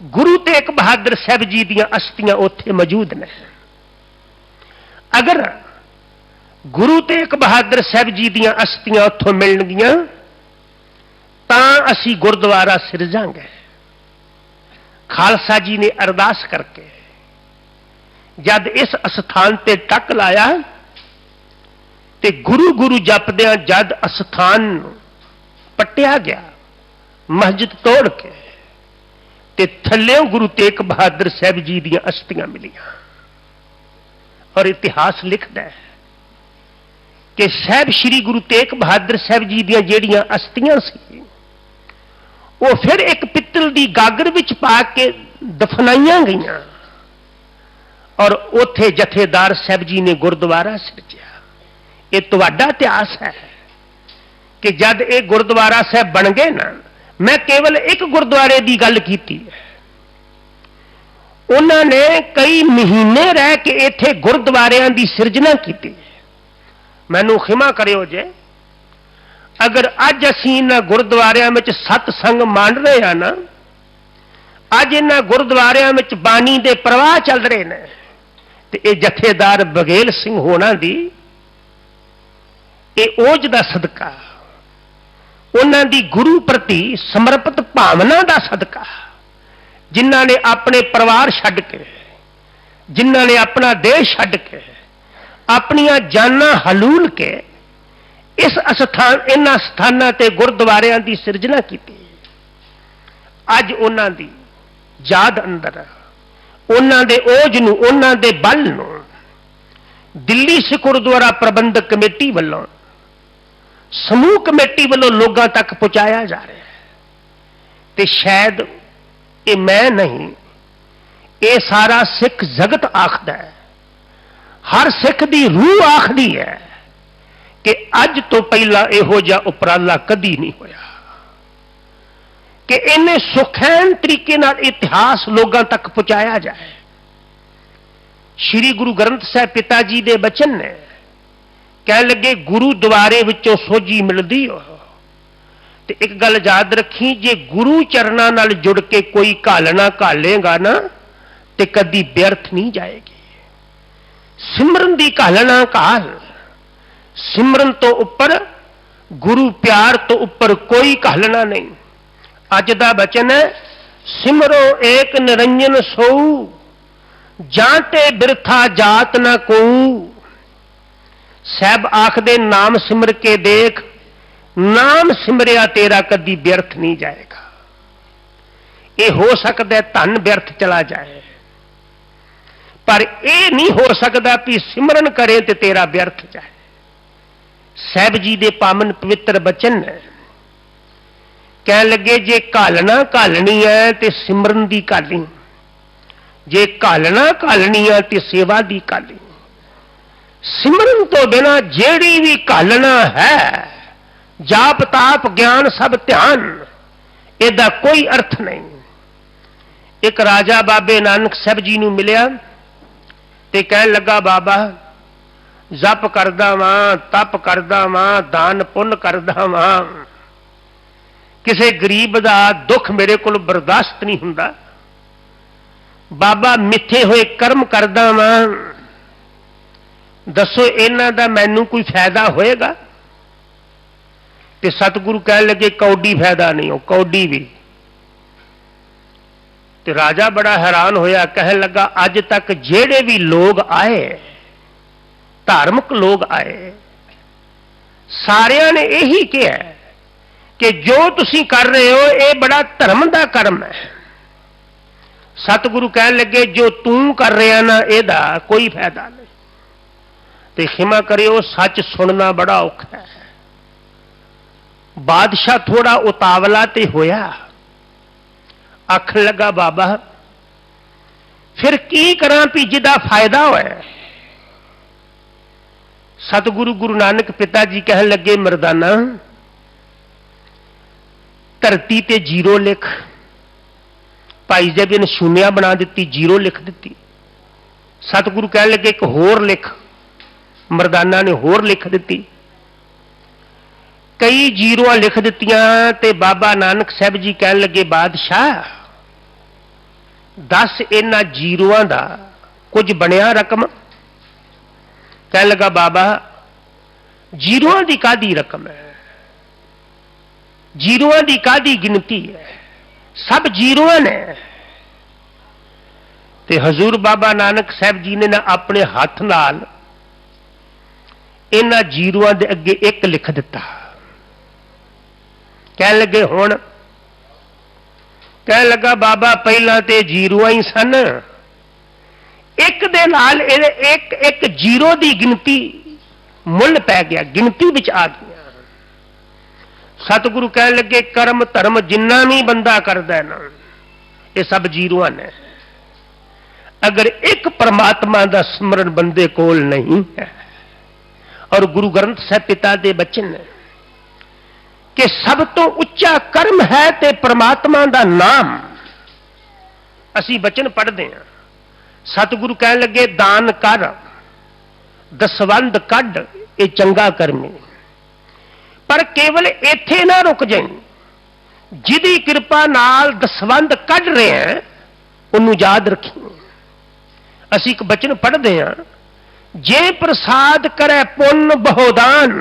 ਗੁਰੂ ਤੇਗ ਬਹਾਦਰ ਸਾਹਿਬ ਜੀ ਦੀਆਂ ਅਸਥੀਆਂ ਉੱਥੇ ਮੌਜੂਦ ਨੇ, ਅਗਰ ਗੁਰੂ ਤੇਗ ਬਹਾਦਰ ਸਾਹਿਬ ਜੀ ਦੀਆਂ ਅਸਥੀਆਂ ਉੱਥੋਂ ਮਿਲਣਗੀਆਂ ਤਾਂ ਅਸੀਂ ਗੁਰਦੁਆਰਾ ਸਿਰਜਾਂਗੇ। ਖਾਲਸਾ ਜੀ ਨੇ ਅਰਦਾਸ ਕਰਕੇ ਜਦ ਇਸ ਅਸਥਾਨ ਤੇ ਟੱਕ ਲਾਇਆ ਤੇ ਗੁਰੂ ਗੁਰੂ ਜਪਦਿਆਂ ਜਦ ਅਸਥਾਨ ਨੂੰ ਪੱਟਿਆ ਗਿਆ, ਮਸਜਿਦ ਤੋੜ ਕੇ, ਤੇ ਥੱਲਿਓਂ ਗੁਰੂ ਤੇਗ ਬਹਾਦਰ ਸਾਹਿਬ ਜੀ ਦੀਆਂ ਅਸਥੀਆਂ ਮਿਲੀਆਂ। ਔਰ ਇਤਿਹਾਸ ਲਿਖਦਾ ਹੈ ਕਿ ਸਾਹਿਬ ਸ਼੍ਰੀ ਗੁਰੂ ਤੇਗ ਬਹਾਦਰ ਸਾਹਿਬ ਜੀ ਦੀਆਂ ਜਿਹੜੀਆਂ ਅਸਥੀਆਂ ਸੀ ਉਹ ਫਿਰ ਇੱਕ ਪਿੱਤਲ ਦੀ ਗਾਗਰ ਵਿੱਚ ਪਾ ਕੇ ਦਫਨਾਈਆਂ ਗਈਆਂ, ਔਰ ਉੱਥੇ ਜਥੇਦਾਰ ਸਾਹਿਬ ਜੀ ਨੇ ਗੁਰਦੁਆਰਾ ਸਿਰਜਿਆ। ਇਹ ਤੁਹਾਡਾ ਇਤਿਹਾਸ ਹੈ ਕਿ ਜਦ ਇਹ ਗੁਰਦੁਆਰਾ ਸਾਹਿਬ ਬਣ ਗਏ ਨਾ, ਮੈਂ ਕੇਵਲ ਇੱਕ ਗੁਰਦੁਆਰੇ ਦੀ ਗੱਲ ਕੀਤੀ ਹੈ, ਉਹਨਾਂ ਨੇ ਕਈ ਮਹੀਨੇ ਰਹਿ ਕੇ ਇੱਥੇ ਗੁਰਦੁਆਰਿਆਂ ਦੀ ਸਿਰਜਣਾ ਕੀਤੀ। ਮੈਨੂੰ ਖਿਮਾ ਕਰਿਓ ਜੇ ਅਗਰ ਅੱਜ ਅਸੀਂ ਇਹਨਾਂ ਗੁਰਦੁਆਰਿਆਂ ਵਿੱਚ ਸਤਸੰਗ ਮੰਨ ਰਹੇ ਹਾਂ ਨਾ, ਅੱਜ ਇਹਨਾਂ ਗੁਰਦੁਆਰਿਆਂ ਵਿੱਚ ਬਾਣੀ ਦੇ ਪ੍ਰਵਾਹ ਚੱਲ ਰਹੇ ਨੇ, ਤੇ ਇਹ ਜਥੇਦਾਰ ਬਘੇਲ ਸਿੰਘ ਹੋਣਾ ਦੀ ਇਹ ਓਜ ਦਾ ਸਦਕਾ, ਉਹਨਾਂ ਦੀ ਗੁਰੂ ਪ੍ਰਤੀ ਸਮਰਪਿਤ ਭਾਵਨਾ ਦਾ ਸਦਕਾ, ਜਿਨ੍ਹਾਂ ਨੇ ਆਪਣੇ ਪਰਿਵਾਰ ਛੱਡ ਕੇ, ਜਿਨ੍ਹਾਂ ਨੇ ਆਪਣਾ ਦੇਸ਼ ਛੱਡ ਕੇ, ਆਪਣੀਆਂ ਜਾਨਾਂ ਹਲੂਲ ਕੇ ਇਸ ਅਸਥਾਨ, ਇਹਨਾਂ ਸਥਾਨਾਂ ਤੇ ਗੁਰਦੁਆਰਿਆਂ ਦੀ ਸਿਰਜਣਾ ਕੀਤੀ। ਅੱਜ ਉਹਨਾਂ ਦੀ ਯਾਦ ਅੰਦਰ, ਉਹਨਾਂ ਦੇ ਓਜ ਨੂੰ, ਉਹਨਾਂ ਦੇ ਬਲ ਨੂੰ ਦਿੱਲੀ ਸਿੱਖ ਗੁਰਦੁਆਰਾ ਪ੍ਰਬੰਧਕ ਕਮੇਟੀ ਵੱਲੋਂ, ਸਮੂਹ ਕਮੇਟੀ ਵੱਲੋਂ ਲੋਕਾਂ ਤੱਕ ਪਹੁੰਚਾਇਆ ਜਾ ਰਿਹਾ ਹੈ। ਤੇ ਸ਼ਾਇਦ ਇਹ ਮੈਂ ਨਹੀਂ, ਇਹ ਸਾਰਾ ਸਿੱਖ ਜਗਤ ਆਖਦਾ ਹੈ, ਹਰ ਸਿੱਖ ਦੀ ਰੂਹ ਆਖਦੀ ਹੈ ਕਿ ਅੱਜ ਤੋਂ ਪਹਿਲਾਂ ਇਹੋ ਜਿਹਾ ਉਪਰਾਲਾ ਕਦੀ ਨਹੀਂ ਹੋਇਆ ਕਿ ਇੰਨੇ ਸੁਖੈਨ ਤਰੀਕੇ ਨਾਲ ਇਤਿਹਾਸ ਲੋਕਾਂ ਤੱਕ ਪਹੁੰਚਾਇਆ ਜਾਏ। श्री गुरु ग्रंथ साहब पिता जी दे बचन ने, कह लगे गुरु द्वारे विचों सोझी मिलदी हो। ते एक गल याद रखी, जे गुरु चरणों नाल जुड़ के कोई घालना घालेगा ना ते कदी व्यर्थ नहीं जाएगी। सिमरन दी घालना घाल, सिमरन तो उपर, गुरु प्यार तो उपर कोई घालना नहीं। अज दा बचन है, सिमरो एक निरंजन सोऊ, जाते बिरथा जात ना कोऊ। साहब आखदे नाम सिमर के देख, नाम सिमरिया तेरा कदी व्यर्थ नहीं जाएगा। ये हो सकता है धन व्यर्थ चला जाए, पर यह नहीं हो सकता कि सिमरन करे तो तेरा व्यर्थ जाए। साहब जी दे पावन पवित्र बचन है, कह लगे जे घालना घालनी है तो सिमरन दी घाली, जे घालना घालनी है तो सेवा दी घाली। सिमरन तो बिना जेड़ी भी घालना है, जाप ताप ज्ञान सब ध्यान, एदा कोई अर्थ नहीं। एक राजा बाबे नानक साहब जी नूं मिलिया ते कह लगा, बाबा जप करदा वां, तप करदा वां, दान पुण्य करदा वां, किसी गरीब दा दुख मेरे को बर्दाश्त नहीं हुंदा। बाबा मिथे हुए कर्म करदा वां, दसो इन्हां दा मैनू कोई फायदा होएगा? ते सतगुरु कह लगे कौडी फायदा नहीं हो, कौडी भी। ते राजा बड़ा हैरान होया, कह लगा अज तक जेड़े भी लोग आए, धार्मिक लोग आए, सारियां ने यही कहा कि जो तुसी कर रहे हो ये बड़ा धर्म का कर्म है। सतगुरु कह लगे जो तू कर रहा ना एदा कोई फायदा नहीं। ते खिमा करियो, सच सुनना बड़ा औखा है। बादशाह थोड़ा उतावला ते होया, आख लगा बाबा फिर की करा भी जिदा फायदा होए। सतगुरु गुरु नानक पिता जी कह लगे, मरदाना धरती ते जीरो लिख। भाई जब ने शून्या बना दी, जीरो लिख दी। सतगुरु कह लगे एक होर लिख। मरदाना ने होर लिख दी, कई जीरो लिख दित्तियां। ते बाबा नानक साहब जी कह लगे, बादशाह दस इन्हां जीरोआं दा कुछ बनया रकम? कह लगा बाबा जीरोआं दी कादी रकम है, जीरोआं दी कादी गिनती है, सब जीरोआं ने। ते हजूर बाबा नानक साहब जी ने ना अपने हाथ नाल इन्हां जीरोआं दे अगे एक लिख दिता। कह लगे हुण? कह लगा बाबा पहला ते जीरोआं ही सन, एक दे नाल एक एक जीरो दी गिनती मुल पै गया, गिनती विच आ गया। सतगुरु कह लगे कर्म धर्म जिन्ना भी बंदा करदा है ना, ये सब जीरोआं ने। अगर एक परमात्मा दा स्मरण बंदे कोल नहीं है, और गुरु ग्रंथ साहब पिता दे बचन है कि सब तो उच्चा कर्म है ते परमात्मा दा नाम। असी बचन पढ़ते हैं, सतगुरु कह लगे दान कर, दसवंध कढ़, ये चंगा कर्म है। पर केवल इत्थे ना रुक जाए, जिदी कृपा नाल दसवंध कढ़ रहे हैं उन्होंने याद रखी। असी एक बचन पढ़ते हैं, जे प्रसाद करे पुण्य बहुदान,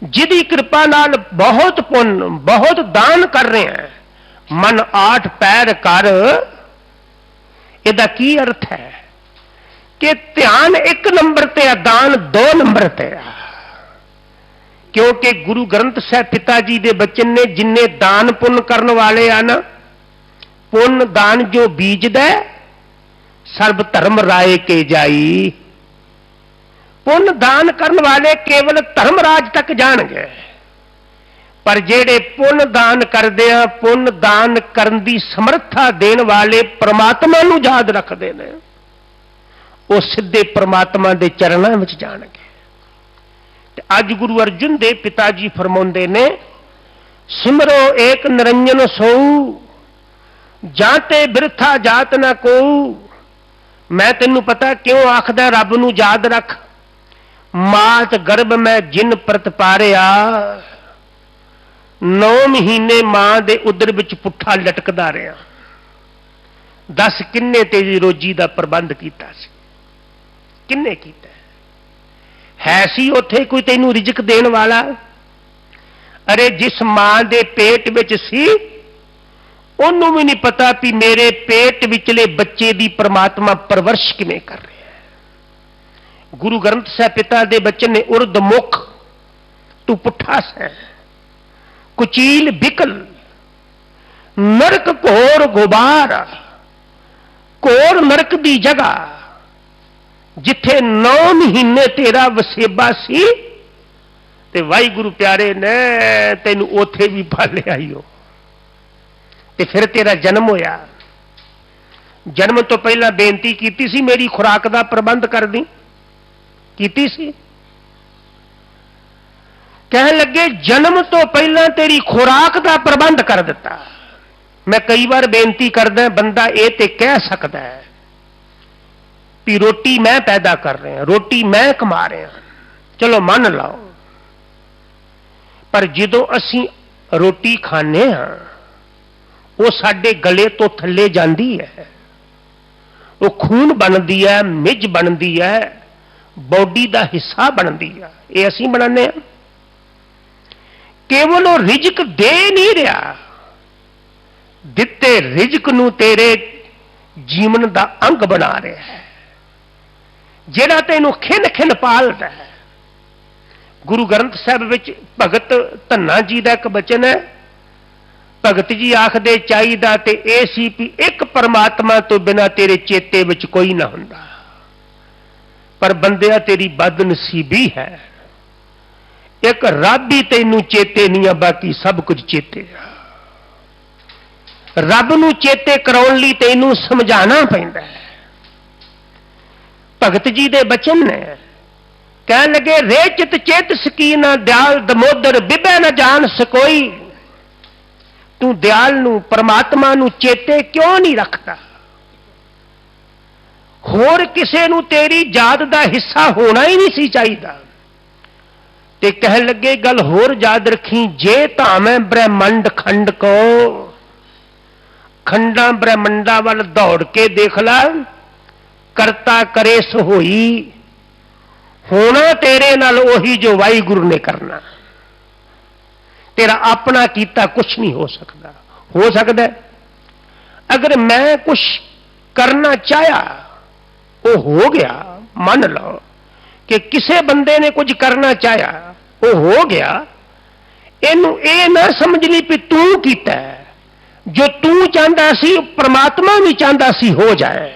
जिदी कृपा नाल बहुत पुण्य बहुत दान कर रहे हैं, मन आठ पैर कर। इहदा की अर्थ है कि ध्यान एक नंबर ते है, दान दो नंबर ते है। क्योंकि गुरु ग्रंथ साहब पिता जी दे बचन ने, जिन्ने दान पुण्य करने वाले आना, पुण्य दान जो बीजदा सर्व धर्म राय के जाई। पुण्य दान करने वाले केवल धर्मराज तक जाणगे, पर जेड़े पुण्य दान करते हैं, पुण्य दान करन दी समर्था देन वाले परमात्मा नूं याद रखते हैं, वो सीधे परमात्मा दे चरणों में जाणगे। अज गुरु अर्जुन देव पिता जी फरमाउंदे ने, सिमरो एक निरंजन सोऊ, जाते बिरथा जात न कोऊ। मैं तेनू पता क्यों आखदा रब नू याद रख। मात गर्भ मैं जिन परत पारिया, 9 महीने मां दे उदर विच पुट्ठा लटकदा रहा। दस किन्ने तेरी रोजी दा प्रबंध कीता सी? किन्ने कीता है? सी उत्थे कोई तेनू रिजक देण वाला? अरे जिस मां दे पेट विच सी ओनू भी नहीं पता भी मेरे पेट विचले बच्चे दी परमात्मा परवरिश किवें कर रहा है। गुरु ग्रंथ साहिब पिता दे बचन ने उर्द मुख तू पुट्ठा सै, कुचील बिकल नरक घोर गुबार। घोर नरक दी जगह जिथे 9 महीने तेरा वसेबा सी ते वाहिगुरु प्यारे ने तेनू ओथे भी पाले आईओ। ते फिर तेरा जन्म होया। जन्म तो पहला बेनती की सी मेरी खुराक का प्रबंध कर दी, कीती सी? कह लगे जन्म तो पहला तेरी खुराक का प्रबंध कर दिता। मैं कई बार बेनती करदा, बंदा ये तो कह सकता है भी रोटी मैं पैदा कर रहा, रोटी मैं कमा रहा, चलो मान लाओ। पर जदों असी रोटी खाने हाँ वो साडे गले तो थले जाती है, वो खून बनती है, मिज बनती है, बॉडी का हिस्सा बनती है। ये असी बनाने केवल वो रिजक दे नहीं रहा, दिते रिजक नू तेरे जीवन का अंग बना रहा है, जेड़ा तेनू खिन खिन पालदा है। गुरु ग्रंथ साहिब विच भगत धन्ना जी का एक बचन है। भगत जी आखदे चाहिदा ते ए सी भी एक परमात्मा तो बिना तेरे चेते विच कोई ना हुंदा, पर बंदिया तेरी बदनसीबी है, एक रब ही तेनू चेते नहीं आ, बाकी सब कुछ चेते आ। रब नू चेते कराउण लई तेनू समझाना पैंदा है। भगत जी दे बचन ने कह लगे रे चित चेत सकीना दयाल दमोदर बिबे न जान सकोई। तू दयाल नू परमात्मा नू चेते क्यों नहीं रखता? होर किसे नू तेरी याद दा हिस्सा होना ही नहीं सी चाहिदा। ते कह लगे गल होर याद रखी, जे धामै ब्रह्मंड खंड को, खंडा ब्रह्मंडा वाल दौड़ के देख ला, करता करे सोई, होना तेरे नाल ओही जो वाहिगुरु ने करना। तेरा अपना कीता कुछ नहीं हो सकता। हो सकता है अगर मैं कुछ करना चाहा वो हो गया, मान लो कि किसी बंदे ने कुछ करना चाहा वो हो गया, इनू ये ना समझ ली भी तू कीता है, जो तू चाहता सी परमात्मा भी चाहता सी हो जाए,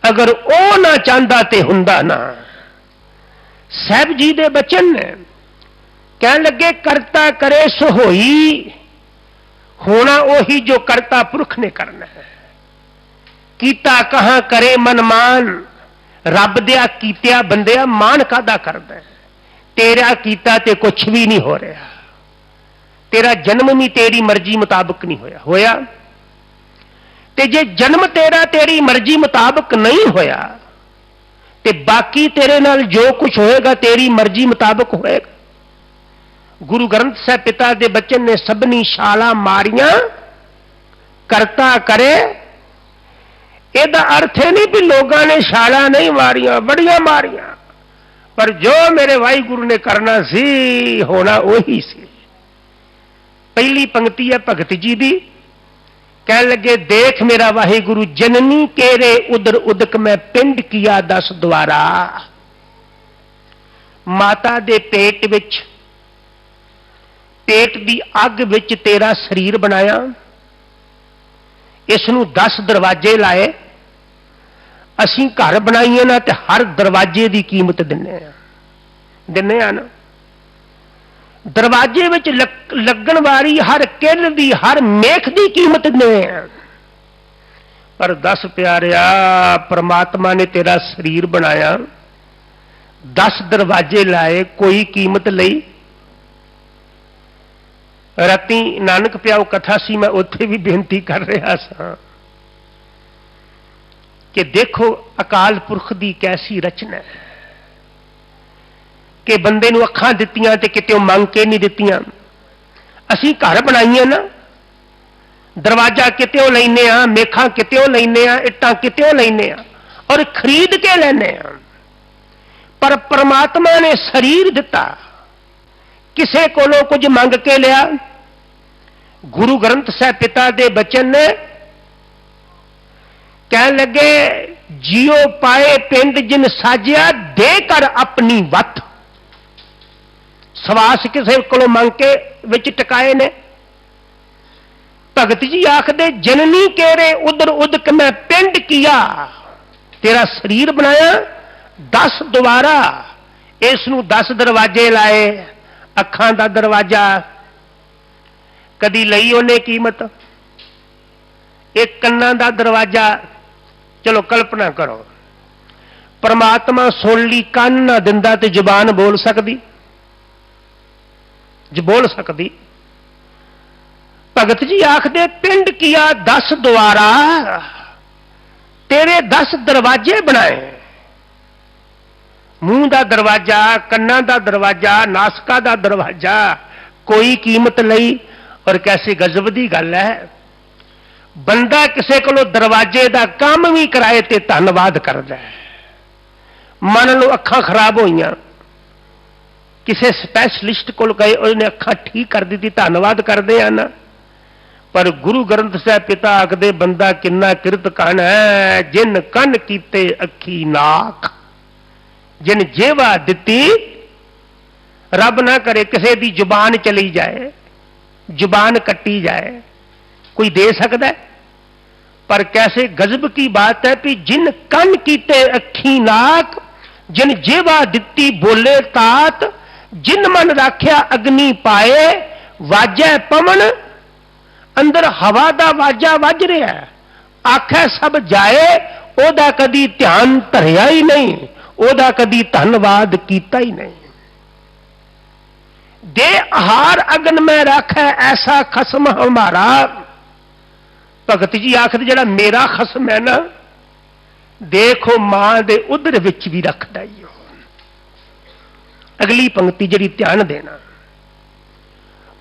अगर वो ना चाहता तो हुंदा ना। साहब जी दे बचन ने कह लगे करता करे सो होई, होना वही जो करता पुरख ने करना है। कीता कहां करे मन मान, रब दिया कीतिया बंदिया मान कादा करदा है? तेरा कीता ते कुछ भी नहीं हो रहा, तेरा जन्म भी तेरी मर्जी मुताबिक नहीं होया। होया ते जे जन्म तेरा तेरी मर्जी मुताबिक नहीं होया ते बाकी तेरे नाल जो कुछ होएगा तेरी मर्जी मुताबिक होएगा। गुरु ग्रंथ साहिब पिता दे बचन ने सबनी शाला मारियां करता करे। एदा अर्थ है नहीं भी लोगों ने शाला नहीं मारियां, बड़ियां मारियां, पर जो मेरे वाहिगुरु ने करना सी होना वही सी। पहली पंक्ति है भगत जी दी, कह लगे देख मेरा वाहिगुरु जननी केरे उदर उदक में पिंड किया 10 द्वारा। माता दे पेट विच, पेट दी अग विच तेरा शरीर बनाया, इसनू 10 दरवाजे लाए। असीं घर बनाईए ना ते हर दरवाजे की कीमत दिन्ने आ ना। दरवाजे विच लगन वाली हर किल दी हर मेख की कीमत दिन्ने आ। पर 10 प्यारिया परमात्मा ने तेरा शरीर बनाया, 10 दरवाजे लाए, कोई कीमत लई? राती नानक प्याओ कथा सी, मैं उत्थे भी बेनती कर रहा सा। कि देखो अकाल पुरख की कैसी रचना है कि बंदे नूं अखां दित्तियां ते किते मंग के नहीं दित्तियां। असीं घर बनाईए ना, दरवाजा कित्यों लैने आ, मेखां कित्यों लैने आ, इट्टां कित्यों लैने आ और खरीद के लैने आ। पर परमात्मा ने शरीर दिता, किसे कोलों कुछ मंग के लिया। गुरु ग्रंथ साहिब पिता दे बचन ने कह लगे, जियो पाए पिंड जिन साजिया दे कर अपनी वत। सवास किसे कोलों मंग के विच टकाए ने। भगत जी आखदे, जननी केरे उधर उदक मैं पिंड किया। तेरा शरीर बनाया 10 द्वारा, इसनू 10 दरवाजे लाए। अखां दा दरवाजा कदी लई उन्हें कीमत, एक कन्ना दा दरवाजा। चलो कल्पना करो, परमात्मा सुन ली कंन ना दिंदा ते जुबान बोल सकदी? जो बोल सकदी। भगत जी आखदे, पिंड किया 10 द्वारा, तेरे 10 दरवाजे बनाए। मुंह का दरवाजा, कन्ना का दरवाजा, नासका का दरवाजा, कोई कीमत लई। और कैसी गजब की गल है, बंदा किसी को दरवाजे का काम भी कराए तो धन्नवाद करता है। मान लो अखां खराब होईयां, किसी स्पैशलिस्ट को गए, उसने अखां ठीक कर दी, धन्नवाद करते हैं ना। पर गुरु ग्रंथ साहिब पिता आखदे, बंदा किन्ना किरत कन है, जिन कन कीते अखी नाक, जिन जेवा दिती। रब ना करे किसी की जुबान चली जाए, जुबान कट्टी जाए, कोई दे सकता है? पर कैसे गजब की बात है कि जिन कन कीते अखी नाक, जिन जेवा दिती बोले तात, जिन मन राख्या अग्नि पाए। वाजै पवन अंदर हवा दा वाजा वज रहा है, आखै सब जाए, ओदा कदी ध्यान धरिया ही नहीं, ओदा कदी धन्नवाद कीता ही नहीं। दे आहार अगन में रखै ऐसा खसम हमारा। भगत जी आखद, जड़ा मेरा खसम है ना, देखो मां दे उधर विच भी रखदा ही हो। अगली पंक्ति जड़ी ध्यान देना।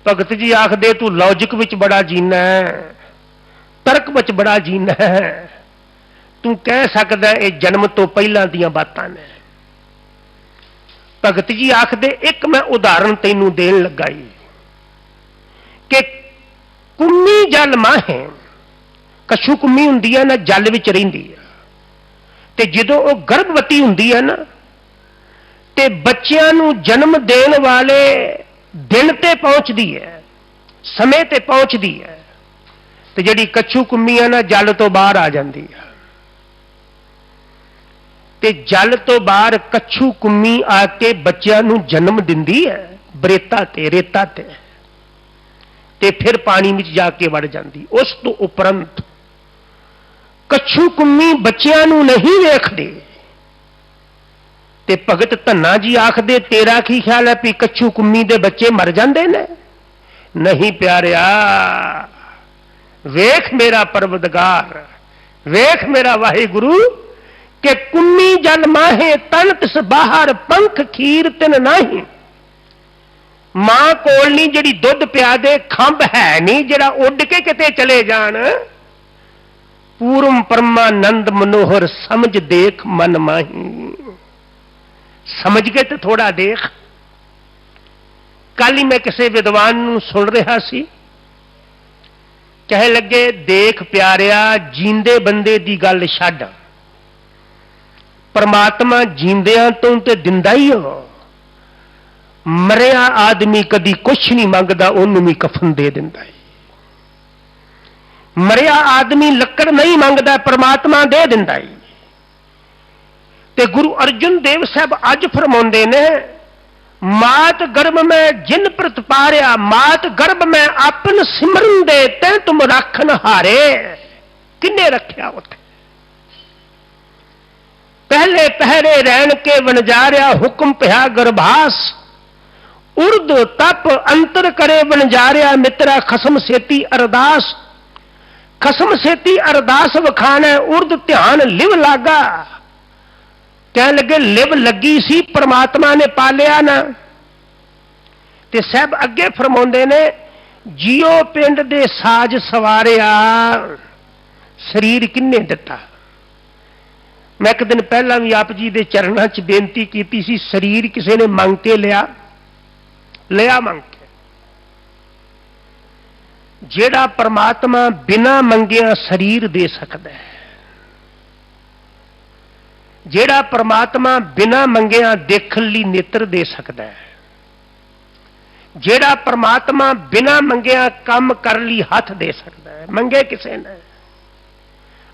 भगत जी आखदे, तू लॉजिक विच बड़ा जीना है, तर्क विच बड़ा जीना है, तू कह सकदा ये जन्म तो पहला दियां बातां ने। भगत जी आखदे, एक मैं उदाहरण तैनू देन लगा कि कुम्मी जल माहे, कछू कुम्मी हुंदी है ना, जल विच रहिंदी है, ते जदों वो गर्भवती हुंदी है ना, ते बच्चियां नू जन्म देने वाले दिन ते पहुंचदी है, समय ते पहुंचदी है, ते जिहड़ी कछू कुम्मी है ना, जल तो बाहर आ जाती है। ते जल तो बाहर कछू कुम्मी आके बच्चियां नू जन्म दिंदी है, बरेता ते रेता ते फिर पानी में जाके वड़ जाती। उस तो उपरंत कछू कुम्मी बच्चियां नू नहीं वेखदे। ते भगत धन्ना जी आखदे, तेरा की ख्याल है भी कछू कुम्मी दे बच्चे मर जाते ने? नहीं प्यारिया, वेख मेरा परवदगार, वेख मेरा वाहिगुरु, कि कुम्मी जल माहे तन तिस बाहर पंख खीर तिन नहीं। मां कोल नहीं जिहड़ी दुध पिया दे, खंभ है नहीं जिहड़ा उड़ के किते चले जान। पूरम परमानंद मनोहर समझ देख मन माही। समझ के तो थोड़ा देख। कल ही मैं किसी विद्वान नूं सुन रहा सी, कह लगे, देख प्यारिया, जींदे बंदे दी गल छड्ड, परमात्मा जींदियां तो ते दिंदा ही हो। मरिया आदमी कदी कुछ नहीं मंगदा, उन्होंने भी कफन दे दिंदा है। मरिया आदमी लकड़ नहीं मंगदा, परमात्मा दे दिंदा है। ते गुरु अर्जुन देव साहब अज फरमाउंदे ने, मात गर्भ में जिन प्रत पारिया, मात गर्भ में अपन सिमरन दे ते तुम रखन हारे। किन्ने रखिया उथे? पहले पहरे रहन के वनजारिया, हुक्म पिया गर्भास, उर्द तप अंतर करे वनजारिया, मित्रा खसम सेती अरदास। खसम सेती अरदास वखाण है, उर्द ध्यान लिव लागा। कह लगे लिव लगी सी, परमात्मा ने पालिया ना। ते साहब अगे फरमाउंदे ने, जियो पिंड दे साज सवारिया, शरीर किन्ने दिता। मैं एक दिन पहला भी आप जी दे चरणों च बेनती की सी, शरीर किसी ने मंग के लिया, लिया मंग के। जेड़ा परमात्मा बिना मंगिया शरीर दे सकता है, जेड़ा परमात्मा बिना मंगिया देखण लई नेत्र दे सकता है, जेड़ा परमात्मा बिना मंगिया काम कर लई हथ दे सकता है, मंगे किसे ने।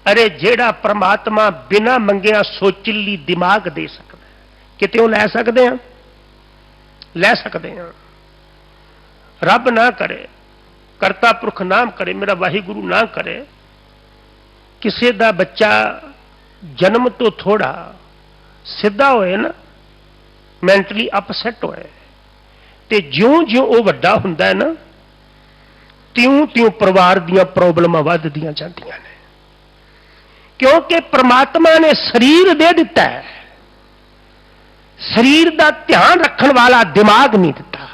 अरे जेड़ा परमात्मा बिना मंगिया सोचण लई दिमाग दे सकता है, कितों लै सकते हैं? लै सकते हैं। रब ना करे, करता पुरख ना करे, मेरा वाहिगुरु ना करे, किसी का बच्चा जन्म तो थोड़ा सीधा होए ना, मैंटली अपसैट होए, ते ज्यों ज्यों वो वड्डा हुंदा है ना, त्यों त्यों परिवार दीयां प्रॉब्लमां वधदियां जांदियां ने। क्योंकि परमात्मा ने शरीर दे दिता है, शरीर का ध्यान रखने वाला दिमाग नहीं दिता।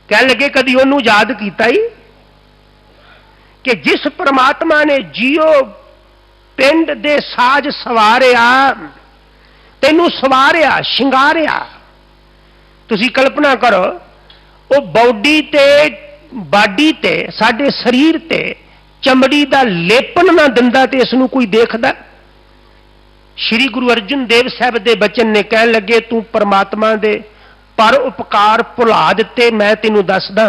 कह लगे कदी ओनू याद किया ही कि जिस परमात्मा ने जियो पिंड दे साज सवारिया, तेनू सवारिया, शिंगारिया। तुसी कल्पना करो, वो बॉडी ते बाडी ते साडे शरीर ते चमड़ी का लेपन ना दिंदा ते इसनू कोई देखदा? श्री गुरु अर्जन देव साहब के बचन ने कह लगे, तू परमात्मा दे पर उपकार भुला दिते, मैं तेनू दसदा,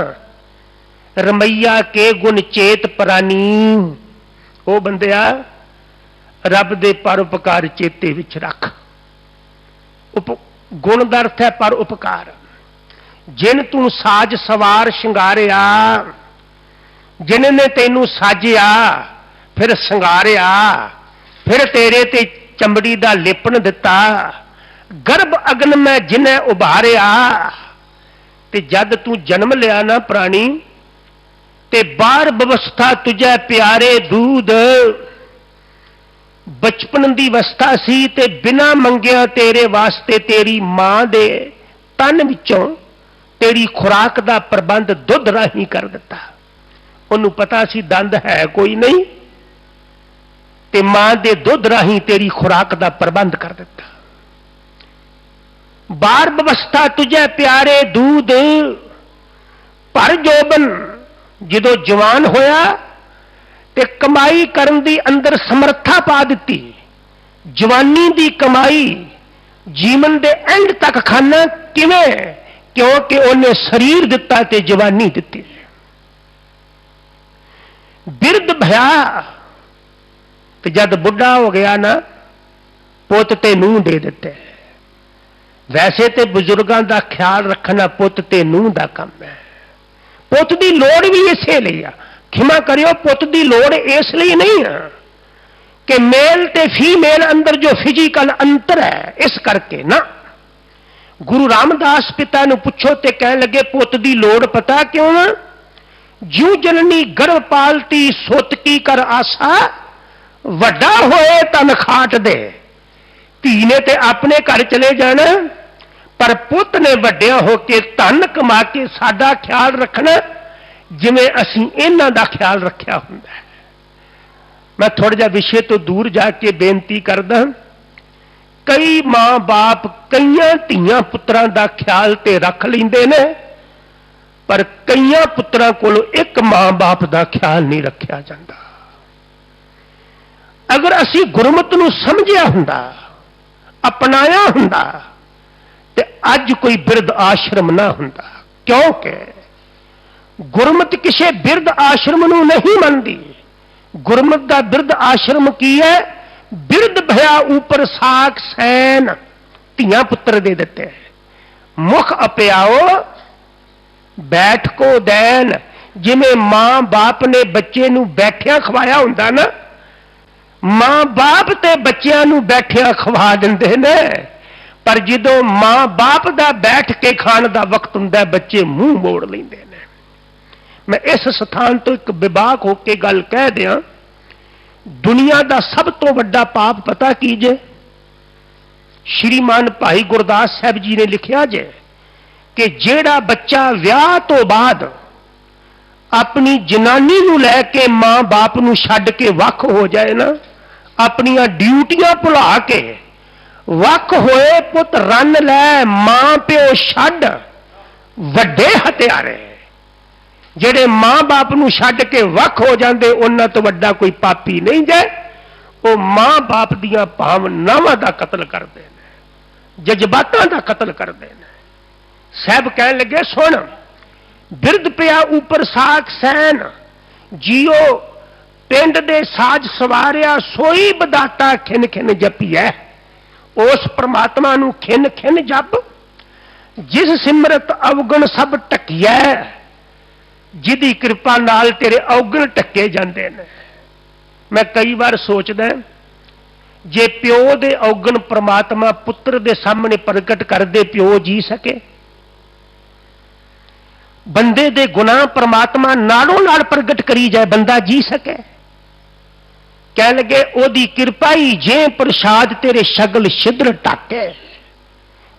रमैया के गुण चेत परानी। ओ बंदिया, रब दे पर उपकार चेते विच रख। गुण दा अर्थ है पर उपकार। जिन तू साज सवार शिंगारिया, जिन्हें तेनू साजिया, फिर संगारिया, फिर तेरे ते चमड़ी का लेपन दिता, गर्भ अग्न में जिन्हें उभारिया, ते जद तू जन्म लिया ना प्राणी, ते बार व्यवस्था तुझे प्यारे दूध, बचपन की अवस्था सी, ते बिना मंगिया तेरे वास्ते तेरी मां दे तन विचों तेरी खुराक का प्रबंध दुध राही कर दिता। उन्होंने पता सी दंद है कोई नहीं, ते मां दे दुध राही तेरी खुराक का प्रबंध कर दिता। बार व्यवस्था तुझे प्यारे दूध, पर जोबन जदों जवान होया ते कमाई करन दी अंदर समर्था पा दी। जवानी दी कमाई जीवन दे एंड तक खाना किवें? क्योंकि उन्हें शरीर दिता ते जवानी दी। बिरद भया ते जद बुढ़ा हो गया ना, पुत ते नूह दे दिते। वैसे तो बुजुर्गों का ख्याल रखना पुत ते नूह का काम है। पुत की लोड़ भी इसे लिए आ, खिमा करियो, पुत की लोड़ इसलिए नहीं है कि मेल ते फीमेल अंदर जो फिजिकल अंतर है, इस करके ना। गुरु रामदास पिता ने पूछो ते कह लगे, पुत की लोड़ पता क्यों ना? जू जननी गर्भ पालती सुत की कर आशा, वड्डा होए तन खाट दे। धी ने ते अपने घर चले जाना, पर पुत ने वड्डिया होके धन कमा के साडा ख्याल रखना, जिवें असीं इन्हां दा ख्याल रखिया हुंदा है। मैं थोड़ा जिहा विषय तो दूर जाके बेनती करदा, कई मां बाप कईयां धीआं पुत्रां दा ख्याल ते रख लैंदे ने, पर कईयां पुत्रां कोलों एक मां बाप दा ख्याल नहीं रखिया जाता। अगर असीं गुरमत नूं समझिया हुंदा, अपनाया हुंदा, ते अज कोई बिरध आश्रम ना हुंदा। क्योंकि गुरमत किसी बिरध आश्रम नूं नहीं मनदी। गुरमत का बिरध आश्रम की है? बिरध भया ऊपर साख सैन, धियां पुत्र दे देते। मुख अप्याओ बैठ को दैन। जिमें मां बाप ने बच्चे नूं बैठिया खवाया हुंदा ना, मां बाप ते बच्चियां नूं बैठिया खवा दिंदे ने, पर जदों मां बाप दा बैठ के खाण दा वक्त हुंदा, बच्चे मुंह मोड़ लैंदे ने। मैं इस स्थान तो एक विभाग होके गल कह दिया, दुनिया का सब तो बड़ा पाप पता की जे? श्रीमान भाई गुरदास साहब जी ने लिखिया जे कि जेड़ा बच्चा विआह तो बाद अपनी जनानी नूं लैके मां बाप नूं छड्ड के वख हो जाए ना, अपनियां ड्यूटियां भुला के वख होए पुत रन लै मां प्यो छड्ड वड्डे हत्यारे। जेड़े मां बाप नूं छड्ड के वख हो जाते उन्हां तो वड्डा कोई पापी नहीं जे। वो मां बाप दियां भावनावां दा कतल करते हैं, जज्बातां दा कतल करते हैं। साहब कह लगे सुन, बिरद पिया ऊपर साख सैन जियो पिंड दे साज सवारिया सोई बदाता खिन खिन जपिया। उस परमात्मा नूं खिन खिन जप जिस सिमरत अवगुण सब टकिया, जिदी कृपा नाल तेरे अवगुण टके जाते हैं। मैं कई बार सोचदा जे प्यो दे अवगुण परमात्मा पुत्र दे सामने प्रगट कर दे, प्यो जी सके? बंदे दे गुनाह परमात्मा नालों नाल प्रगट करी जाए, बंदा जी सके? कह लगे ओदी कृपा ही जे प्रसाद तेरे शगल छिद्र टाके।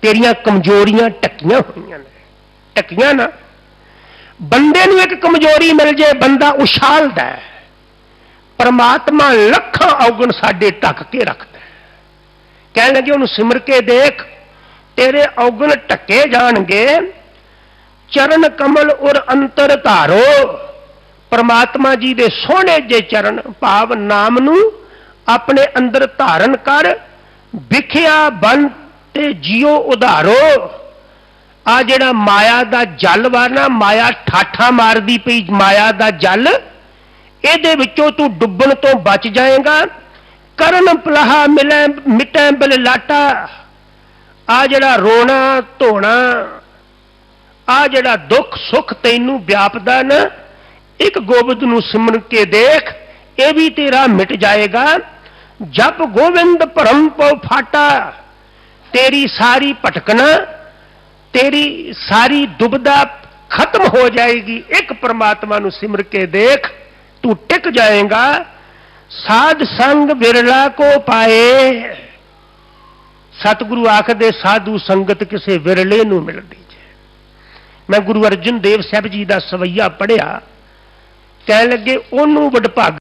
तेरियां कमजोरियां टकियां हुई ने, टकियां ना। बंदे नूं एक कमजोरी मिल जाए बंदा उछालदा है, परमात्मा लखां अवगुण साडे ढक के रखता है। कह लगे उन्हें सिमर के देख, तेरे अवगुण ढके जाणगे। चरण कमल और अंतर धारो, परमात्मा जी दे सोहणे जे चरण भाव नाम नूं अपने अंदर धारण कर। विखिया बन ते जियो उधारो। आ जेड़ा माया दा जल वा ना, माया ठाठा मारदी पई, माया दा जल, ਇਹਦੇ ਵਿੱਚੋਂ तू डुबन तो बच जाएगा। करन पलाहा मिले मिटे बललाटा। आ जड़ा रोना धोना, आ जड़ा दुख सुख तैनू व्यापदा ना, एक गोबिंद नूं सिमर के देख, ये भी तेरा मिट जाएगा। जब गोविंद भरम पो फाटा, तेरी सारी भटकना, तेरी सारी दुबदा खत्म हो जाएगी। एक परमात्मा नूं सिमर के देख, तू टिक जाएगा। साध संग बिरला को पाए। सतगुरु आखदे साधु संगत किसे विरले नूं मिलदी जे। मैं गुरु अर्जन देव साहब जी का सवैया पढ़िया, कह लगे ओनू वडभागा